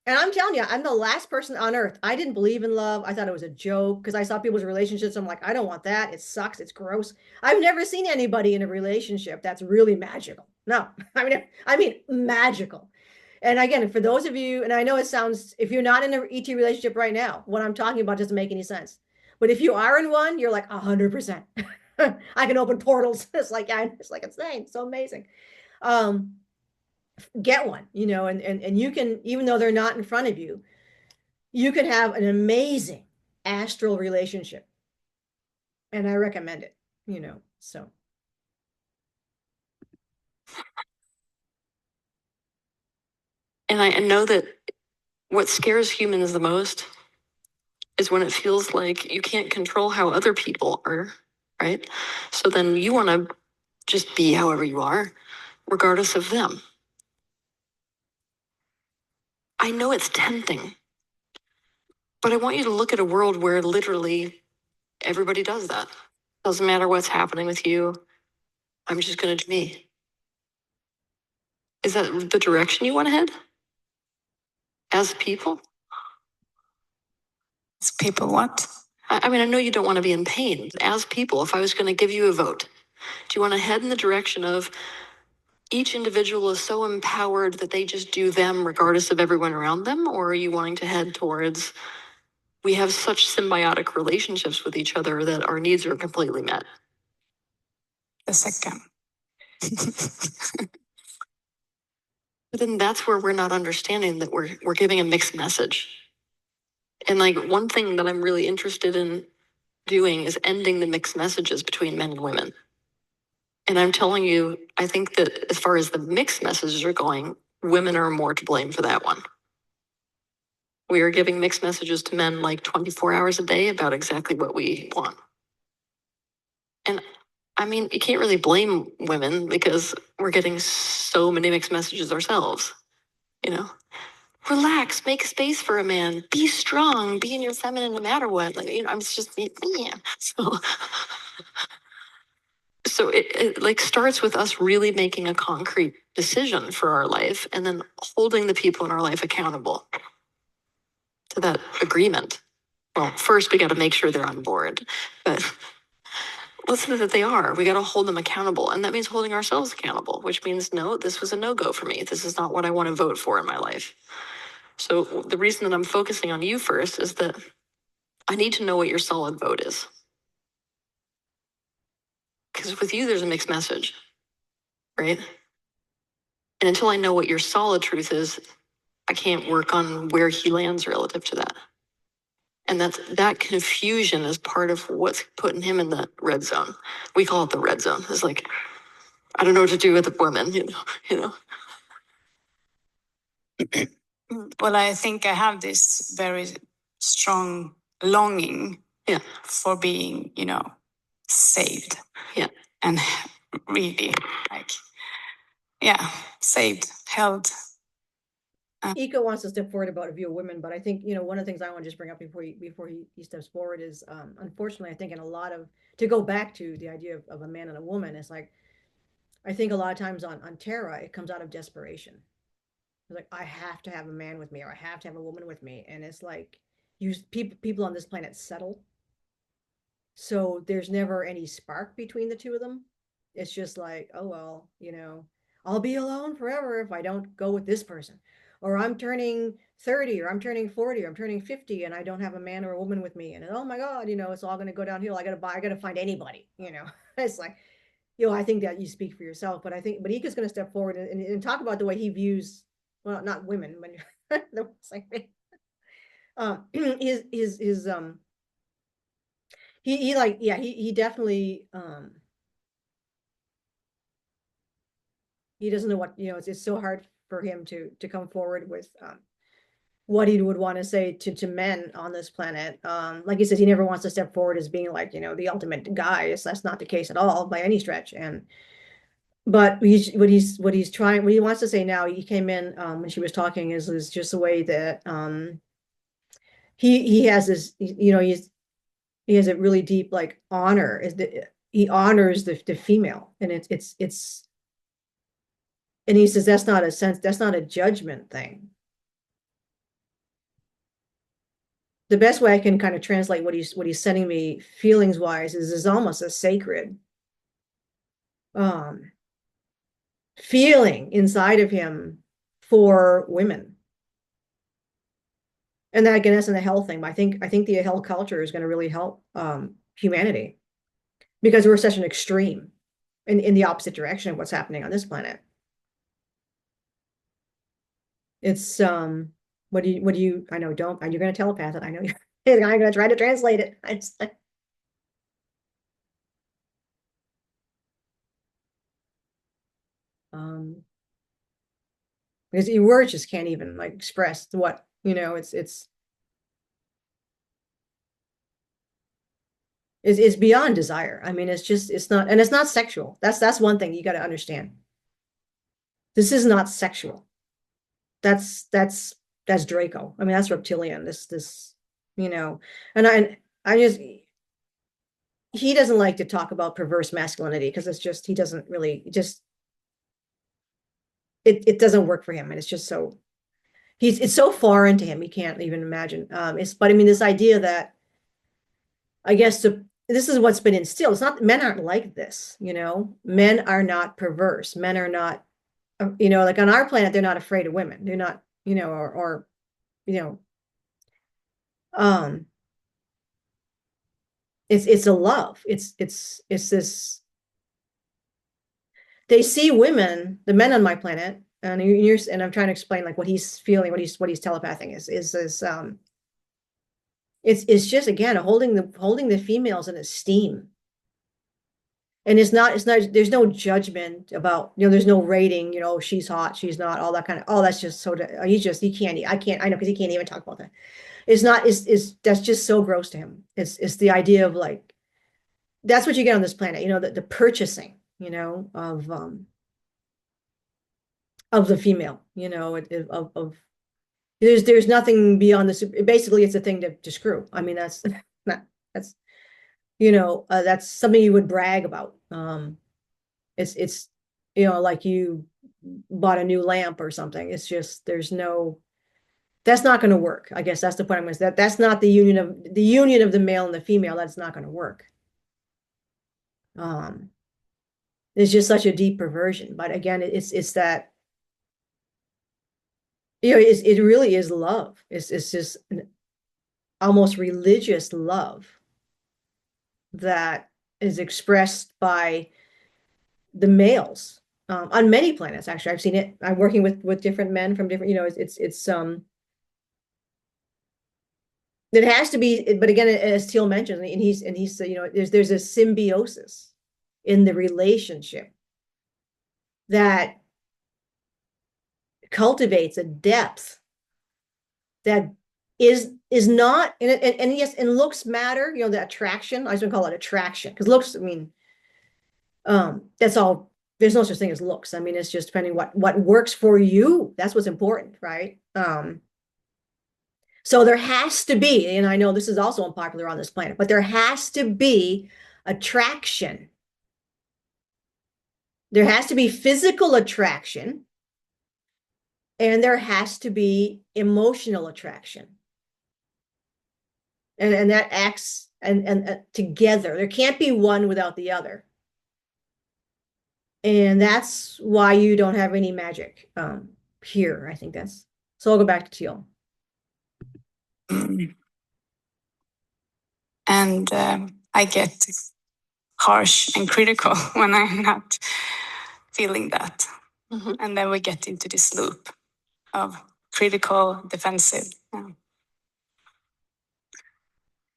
and I'm telling you, I'm the last person on earth. I didn't believe in love. I thought it was a joke because I saw people's relationships. I'm like, I don't want that. It sucks. It's gross. I've never seen anybody in a relationship that's really magical. No, I mean magical. And again, for those of you, and I know it sounds, if you're not in an ET relationship right now, what I'm talking about doesn't make any sense. But if you are in one, you're like 100%. I can open portals. It's like insane. So amazing. Um, get one, and you can, even though they're not in front of you, you can have an amazing astral relationship. And I recommend it, so. And I know that what scares humans the most is when it feels like you can't control how other people are, right? So then you want to just be however you are, regardless of them. I know it's tempting, but I want you to look at a world where literally everybody does that. Doesn't matter what's happening with you. I'm just going to do me. Is that the direction you want to head? As people? As people, what? I mean, I know you don't want to be in pain. As people, if I was going to give you a vote, do you want to head in the direction of each individual is so empowered that they just do them regardless of everyone around them? Or are you wanting to head towards we have such symbiotic relationships with each other that our needs are completely met? The second. But then that's where we're not understanding that we're giving a mixed message. And like one thing that I'm really interested in doing is ending the mixed messages between men and women. And I'm telling you, I think that as far as the mixed messages are going, women are more to blame for that one. We are giving mixed messages to men like 24 hours a day about exactly what we want. And I mean, you can't really blame women because we're getting so many mixed messages ourselves, you know? Relax, make space for a man, be strong, be in your feminine no matter what. Like, I'm just, yeah. So it like starts with us really making a concrete decision for our life and then holding the people in our life accountable to that agreement. Well, first we got to make sure they're on board, but listen that they are. We got to hold them accountable. And that means holding ourselves accountable, which means, no, this was a no-go for me. This is not what I want to vote for in my life. So the reason that I'm focusing on you first is that I need to know what your solid vote is. Because with you, there's a mixed message, right? And until I know what your solid truth is, I can't work on where he lands relative to that. And that confusion is part of what's putting him in the red zone. We call it the red zone. It's like, I don't know what to do with a woman, you know. Well, I think I have this very strong longing, Yeah, for being, saved. Yeah. And really, like, yeah, saved, held. Eeka wants to step forward about a view of women, but I think, one of the things I want to just bring up before he steps forward is, unfortunately, I think in a lot of, to go back to the idea of a man and a woman, it's like, I think a lot of times on Terra, it comes out of desperation. It's like, I have to have a man with me, or I have to have a woman with me. And it's like, people on this planet settle. So there's never any spark between the two of them. It's just like, oh, well, I'll be alone forever if I don't go with this person. Or I'm turning 30, or I'm turning 40, or I'm turning 50, and I don't have a man or a woman with me. And oh my God, it's all going to go downhill. I got to find anybody, It's like, I think that you speak for yourself, but Ika's going to step forward and talk about the way he views, well, not women, but it's like, his he like, yeah, he definitely, he doesn't know what, it's so hard for him to come forward with, what he would want to say to men on this planet. Like he says, he never wants to step forward as being like, the ultimate guy. That's not the case at all by any stretch. But what he wants to say now, he came in, when she was talking, is just the way that, he has this, he has a really deep, like, honor, is that he honors the female, and and he says that's not a judgment thing. The best way I can kind of translate what he's sending me feelings wise is almost a sacred feeling inside of him for women. And then again, that's an Ahel thing. But I think the Ahel culture is going to really help humanity, because we're such an extreme in the opposite direction of what's happening on this planet. It's what do you I know, don't, you're going to telepath it. I know I'm going to try to translate it. Because your words just can't even like express what, it's beyond desire. I mean, it's not, and it's not sexual. That's one thing you got to understand. This is not sexual. That's Draco. I mean, that's reptilian. And I just, he doesn't like to talk about perverse masculinity, because it's just, he doesn't really it doesn't work for him. And it's just so, it's so far into him, he can't even imagine. But I mean, this idea that, I guess, this is what's been instilled. It's not, men aren't like this, men are not perverse. Men are not, like on our planet, they're not afraid of women. They're not, or it's a love. It's this, they see women, the men on my planet, and I'm trying to explain like what he's feeling, what he's telepathing is this, it's just, again, holding the females in esteem. And it's not, there's no judgment about, there's no rating, she's hot, she's not, all that kind of, that's just so, I know, because he can't even talk about that. It's not, that's just so gross to him. It's the idea of like, that's what you get on this planet, the purchasing, of the female, there's nothing beyond this. Basically, it's a thing to screw. I mean, that's not, that's, that's something you would brag about. It's like you bought a new lamp or something. It's just, that's not going to work. I guess that's the point. That's not the union of the male and the female. That's not going to work. It's just such a deep perversion. But again, it's that, it really is love. It's just an almost religious love that is expressed by the males on many planets. Actually, I've seen it. I'm working with different men from different, it has to be, but again, as Teal mentioned, and he's there's a symbiosis in the relationship that cultivates a depth that is not, and yes, and looks matter, the attraction. I was gonna call it attraction, because looks, I mean, that's all. There's no such thing as looks. I mean, it's just depending what works for you. That's what's important, right? So there has to be, and I know this is also unpopular on this planet, but there has to be attraction. There has to be physical attraction, and there has to be emotional attraction. And that acts and together. There can't be one without the other. And that's why you don't have any magic here. I think that's, so I'll go back to Teal. And I get harsh and critical when I'm not feeling that. Mm-hmm. And then we get into this loop of critical, defensive,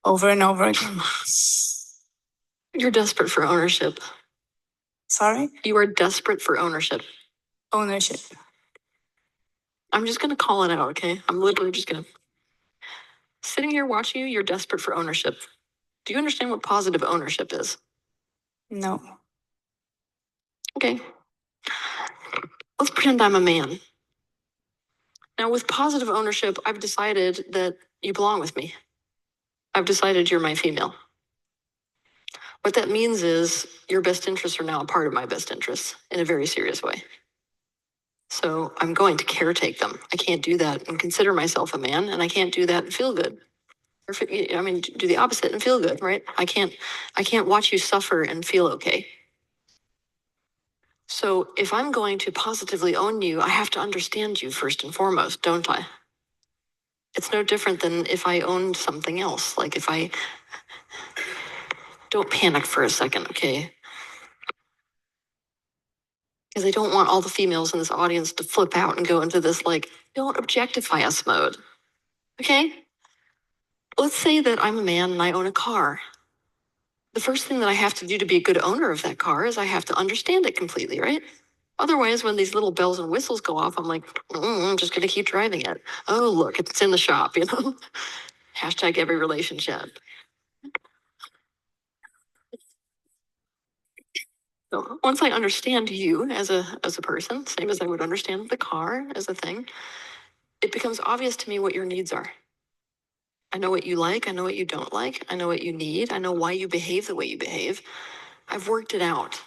over and over again. You're desperate for ownership. Sorry? You are desperate for ownership. Ownership. I'm just going to call it out, okay? I'm literally just going to... Sitting here watching you, you're desperate for ownership. Do you understand what positive ownership is? No. Okay. Let's pretend I'm a man. Now, with positive ownership, I've decided that you belong with me. I've decided you're my female. What that means is your best interests are now a part of my best interests in a very serious way. So I'm going to caretake them. I can't do that and consider myself a man, and I can't do that and feel good. Or I mean, do the opposite and feel good, right? I can't watch you suffer and feel okay. So if I'm going to positively own you, I have to understand you first and foremost, don't I? It's no different than if I owned something else. Like if I don't panic for a second, okay? Because I don't want all the females in this audience to flip out and go into this, like, don't objectify us mode. Okay? Let's say that I'm a man and I own a car. The first thing that I have to do to be a good owner of that car is I have to understand it completely, right? Otherwise, when these little bells and whistles go off, I'm like, I'm just going to keep driving it. Oh, look, it's in the shop, you know? Hashtag every relationship. So once I understand you as a person, same as I would understand the car as a thing, it becomes obvious to me what your needs are. I know what you like. I know what you don't like. I know what you need. I know why you behave the way you behave. I've worked it out.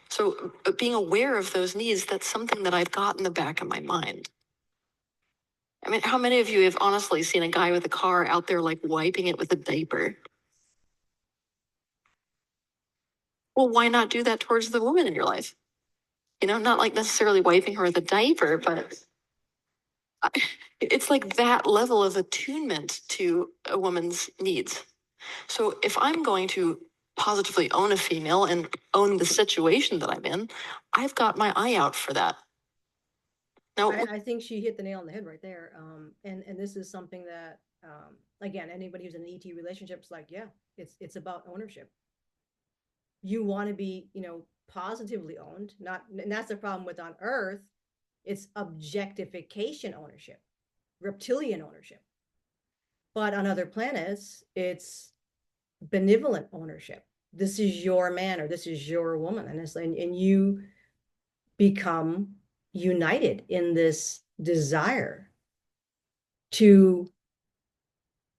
So being aware of those needs, that's something that I've got in the back of my mind. I mean, how many of you have honestly seen a guy with a car out there like wiping it with a diaper? Well, why not do that towards the woman in your life? You know, not like necessarily wiping her with a diaper, but it's like that level of attunement to a woman's needs. So if I'm going to positively own a female and own the situation that I'm in, I've got my eye out for that. Now, I think she hit the nail on the head right there. And this is something that, again, anybody who's in an ET relationship is like, yeah, it's about ownership. You want to be, positively owned, not, and that's the problem with on Earth. It's objectification ownership, reptilian ownership. But on other planets, it's benevolent ownership. This is your man or this is your woman, and you become united in this desire to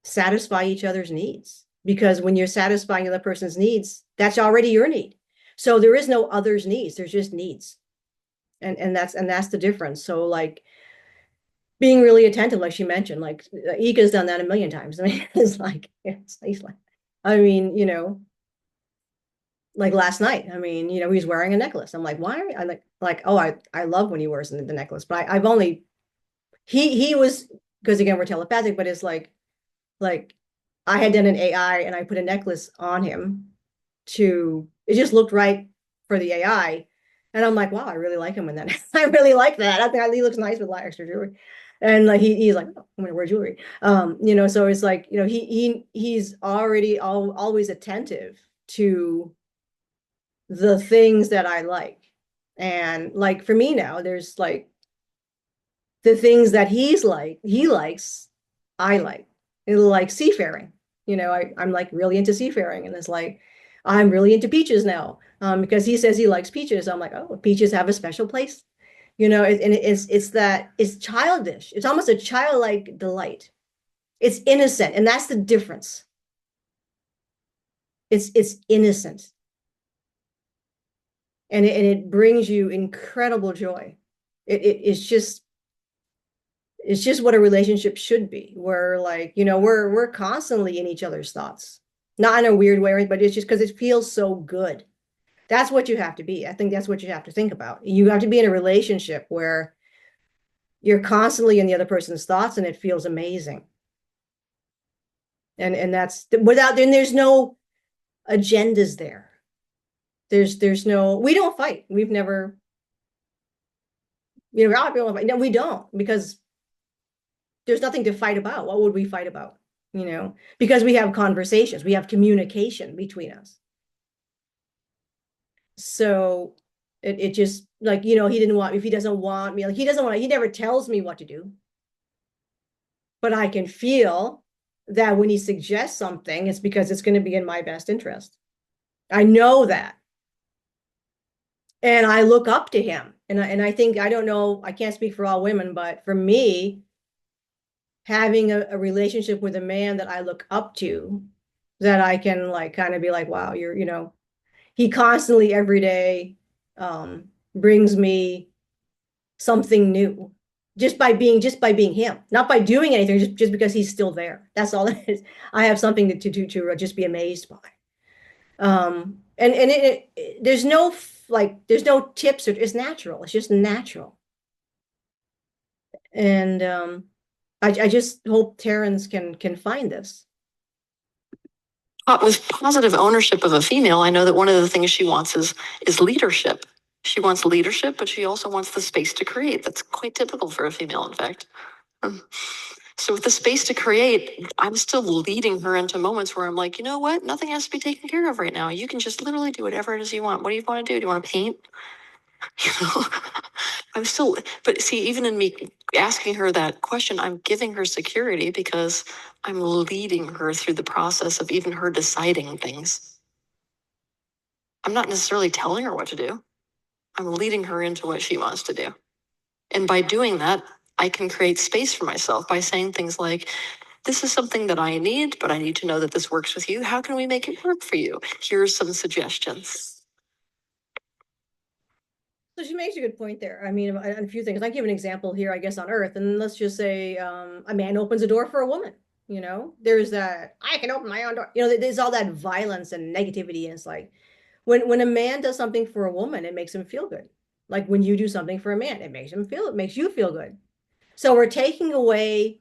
satisfy each other's needs. Because when you're satisfying the other person's needs, that's already your need. So there is no other's needs. There's just needs. And that's the difference. So like being really attentive, like she mentioned, like Eeka's done that a million times. I mean, it's like, I mean, like last night, I mean, he was wearing a necklace. I'm like, why are you? I like, oh, I love when he wears the necklace, but I've only, he was, because again, we're telepathic, but it's like I had done an AI and I put a necklace on him it just looked right for the AI. And I'm like, wow, I really like him in that. I really like that. I think he looks nice with a lot of extra jewelry. And like he's like, oh, I'm gonna wear jewelry. So it's like, he's already always attentive to the things that I like. And like for me now, there's like the things that he likes, I like. Like seafaring. I'm like really into seafaring, and it's like I'm really into peaches now. Because he says he likes peaches. I'm like, oh, peaches have a special place. It's childish. It's almost a childlike delight. It's innocent, and that's the difference. It's innocent. And it brings you incredible joy. It's just what a relationship should be, where like, we're constantly in each other's thoughts, not in a weird way, but it's just because it feels so good. That's what you have to be. I think that's what you have to think about. You have to be in a relationship where you're constantly in the other person's thoughts and it feels amazing. And that's then there's no agendas there. There's no, we don't fight. We've never, no, we don't, because there's nothing to fight about. What would we fight about? Because we have conversations, we have communication between us. So it just like, he didn't want, if he doesn't want me, like he never tells me what to do. But I can feel that when he suggests something, it's because it's going to be in my best interest. I know that. And I look up to him. And I think, I don't know, I can't speak for all women, but for me, having a relationship with a man that I look up to that I can like kind of be like, wow, he constantly every day brings me something new just by being him, not by doing anything, just because he's still there. That's all it is. I have something to just be amazed by. And there's no there's no tips, or it's natural. It's just natural. And I just hope Terrans can find this. With positive ownership of a female, I know that one of the things she wants is leadership. She wants leadership, but she also wants the space to create. That's quite typical for a female, in fact. So with the space to create, I'm still leading her into moments where I'm like, you know what? Nothing has to be taken care of right now. You can just literally do whatever it is you want. What do you want to do? Do you want to paint? You know, I'm still, but see, even in me asking her that question, I'm giving her security because I'm leading her through the process of even her deciding things. I'm not necessarily telling her what to do. I'm leading her into what she wants to do. And by doing that, I can create space for myself by saying things like, this is something that I need, but I need to know that this works with you. How can we make it work for you? Here's some suggestions. So she makes a good point there. I mean, a few things. I give an example here, I guess, on Earth, and let's just say a man opens a door for a woman. There's that I can open my own door. There's all that violence and negativity, and it's like when a man does something for a woman, it makes him feel good. Like when you do something for a man, it makes you feel good. So we're taking away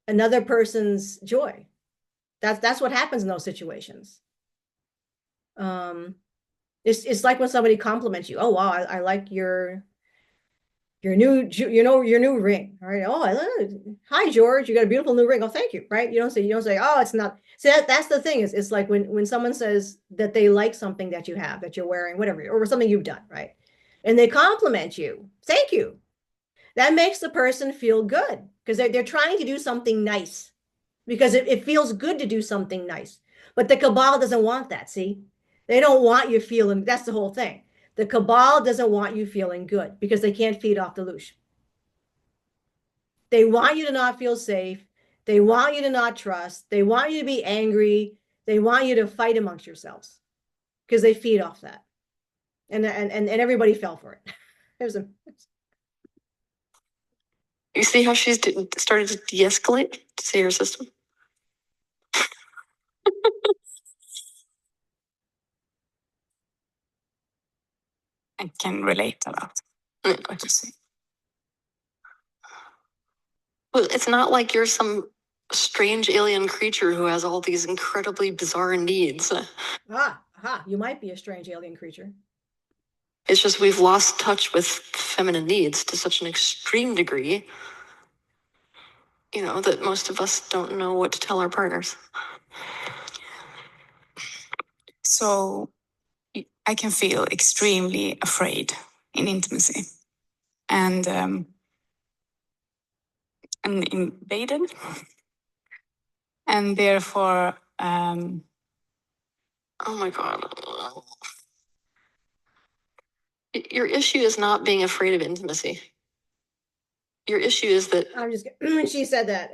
another person's joy. That's what happens in those situations. It's like when somebody compliments you. Oh wow, I like your new ring. All right. Oh, hi George, you got a beautiful new ring. Oh, thank you. Right. You don't say, oh, it's not. See, that's the thing is, it's like when someone says that they like something that you have, that you're wearing, whatever, or something you've done, right? And they compliment you. Thank you. That makes the person feel good because they're trying to do something nice, because it feels good to do something nice. But the cabal doesn't want that. See, they don't want you feeling. That's the whole thing. The cabal doesn't want you feeling good because they can't feed off the loosh. They want you to not feel safe. They want you to not trust. They want you to be angry. They want you to fight amongst yourselves because they feed off that. And everybody fell for it. There's a You see how she's started to de-escalate to see her system? I can relate a lot. What you say. Well, it's not like you're some strange alien creature who has all these incredibly bizarre needs. You might be a strange alien creature. It's just we've lost touch with feminine needs to such an extreme degree, that most of us don't know what to tell our partners. So I can feel extremely afraid in intimacy and invaded, and therefore. Oh my God. Your issue is not being afraid of intimacy. Your issue is that I'm just when she said that,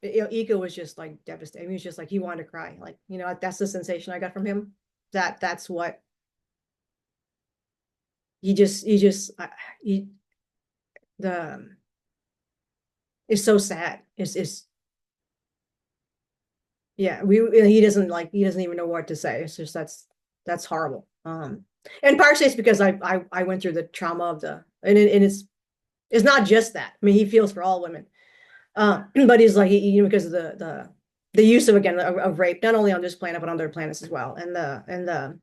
Eeka was just like devastated. He was just like he wanted to cry. Like, that's the sensation I got from him. That's what he the it's so sad. It's yeah, he doesn't even know what to say. It's just that's horrible. And partially it's because I went through the trauma of and it's not just that. I mean, he feels for all women. But he's like, because of the use of, again, of rape, not only on this planet but on other planets as well, and the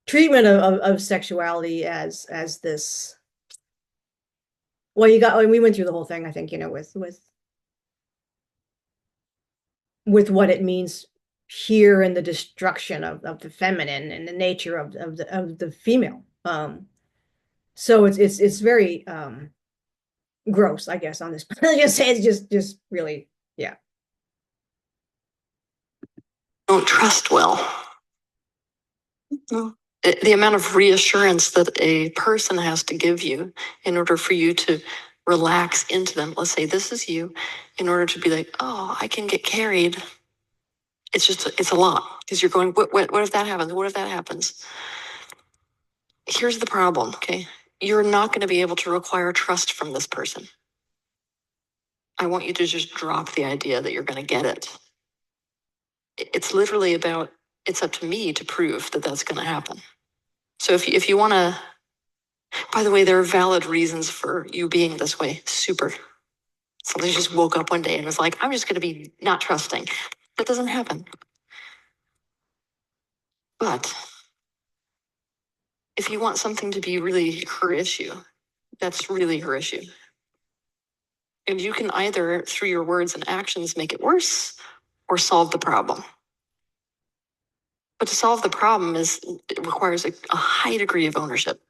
treatment of sexuality as this. Well, we went through the whole thing, I think, with what it means here in the destruction of the feminine and the nature of the female. So it's very gross, I guess, on this. I just say it's just really, yeah. don't trust well. No. the amount of reassurance that a person has to give you in order for you to relax into them. Let's say this is you, in order to be like, oh, I can get carried. It's a lot because you're going, what if that happens? What if that happens? Here's the problem, okay? You're not going to be able to require trust from this person. I want you to just drop the idea that you're going to get it. It's literally about, it's up to me to prove that that's going to happen. So if you want to, by the way, there are valid reasons for you being this way. Super. Somebody just woke up one day and was like, I'm just going to be not trusting. That doesn't happen. But if you want something to be really her issue, that's really her issue. And you can either, through your words and actions, make it worse or solve the problem. But to solve the problem it requires a high degree of ownership,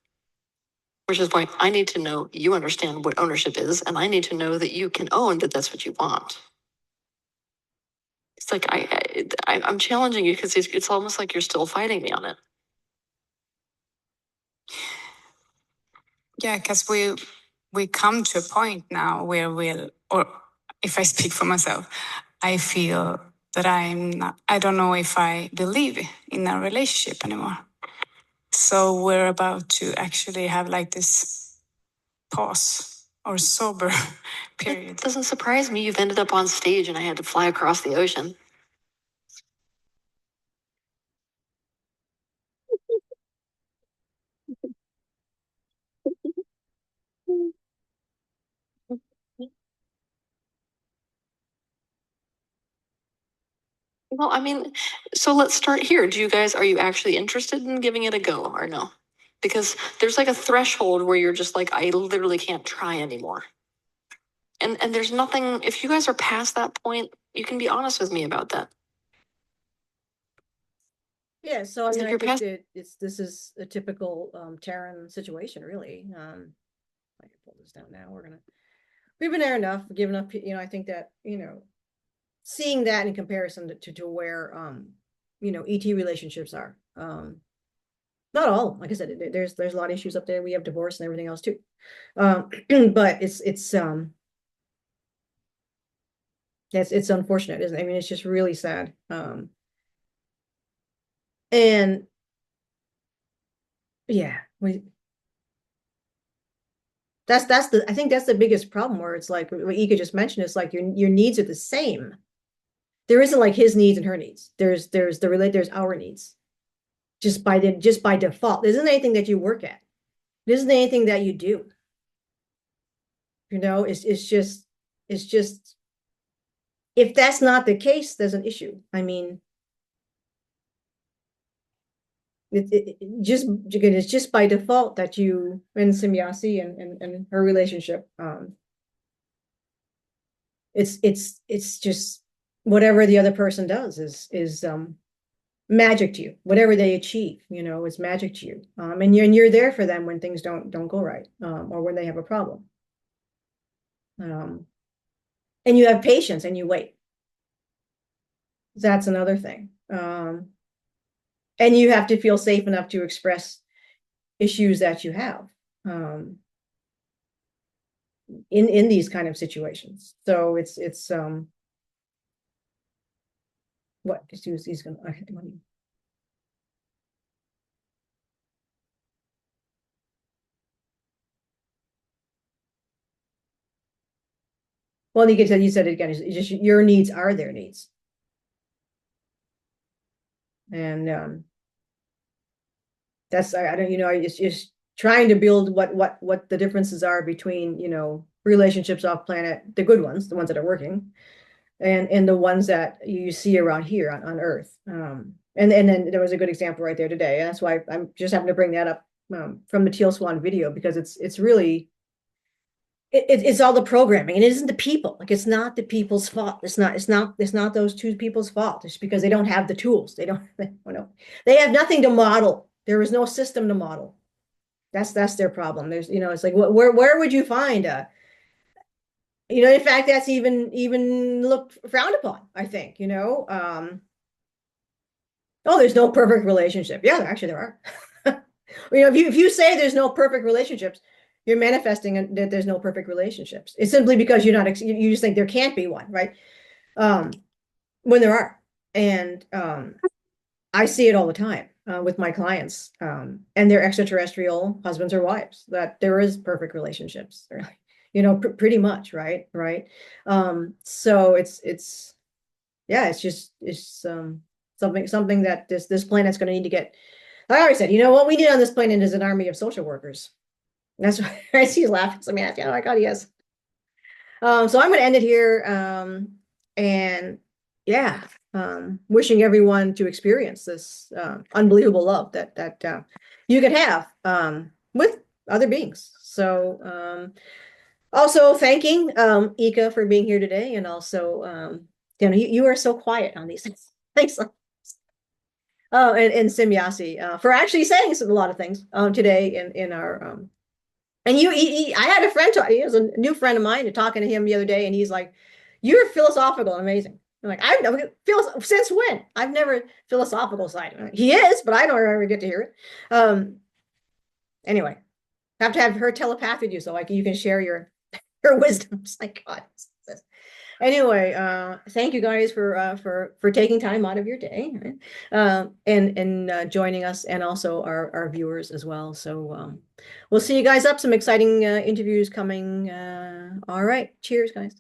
which is why I need to know you understand what ownership is, and I need to know that you can own that that's what you want. It's like I'm challenging you because it's almost like you're still fighting me on it. Yeah, because we come to a point now where or if I speak for myself, I feel that I don't know if I believe in a relationship anymore. So we're about to actually have like this pause or sober period. It doesn't surprise me. You've ended up on stage and I had to fly across the ocean. Well, I mean, so let's start here. Are you actually interested in giving it a go or no? Because there's like a threshold where you're just like, I literally can't try anymore. And there's nothing, if you guys are past that point, you can be honest with me about that. Yeah, so I If mean, I you're think past- that this is a typical Terran situation, really. I can pull this down now. We've been there enough, given enough, I think that, seeing that in comparison to where ET relationships are. Not all, like I said, there's a lot of issues up there. We have divorce and everything else too. But it's unfortunate, isn't it? I mean, it's just really sad. And yeah, I think that's the biggest problem, where it's like what Eeka just mentioned. It's like your needs are the same. There isn't like his needs and her needs. There's our needs. Just by default. There isn't anything that you work at. There isn't anything that you do. It's just if that's not the case, there's an issue. I mean, it's just by default that you and Semjase and her relationship. It's just whatever the other person does is magic to you. Whatever they achieve, is magic to you. And you're there for them when things don't go right, or when they have a problem. And you have patience and you wait. That's another thing. And you have to feel safe enough to express issues that you have in these kind of situations. So it's what he's gonna. Well, you said it again. It's just your needs are their needs, and that's I don't it's just trying to build what the differences are between relationships off planet, the good ones, the ones that are working, and the ones that you see around here on Earth. And then there was a good example right there today, and that's why I'm just having to bring that up from the Teal Swan video, because it's really it's all the programming, and it isn't the people. Like, it's not the people's fault. It's not those two people's fault. It's because they don't have the tools. They have nothing to model. There is no system to model. That's their problem. There's it's like where would you find in fact, that's even looked frowned upon, I think. Oh, there's no perfect relationship. Yeah, actually there are. if you say there's no perfect relationships, you're manifesting that there's no perfect relationships. It's simply because you just think there can't be one, right? Um, when there are. And I see it all the time with my clients and their extraterrestrial husbands or wives, that there is perfect relationships, pretty much, right? Right. So yeah, it's something that this planet's going to need to get. I always said, what we need on this planet is an army of social workers. And that's why I see you laughing. So, man, oh my God, yes. So I'm going to end it here. And yeah, wishing everyone to experience this unbelievable love that you can have with other beings. So also thanking Eeka for being here today, and also you are so quiet on these things. Thanks. Oh, and Semjase for actually saying a lot of things today in our and I had a friend talk, he was a new friend of mine, talking to him the other day, and he's like, "You're philosophical, and amazing." I'm like, "I've never since when? I've never philosophical side." He is, but I don't ever get to hear it. Anyway, have to have her telepath with you so like you can share your wisdoms. Like God. Anyway, thank you guys for taking time out of your day, and joining us, and also our viewers as well. So we'll see you guys up. Some exciting interviews coming. All right, cheers, guys.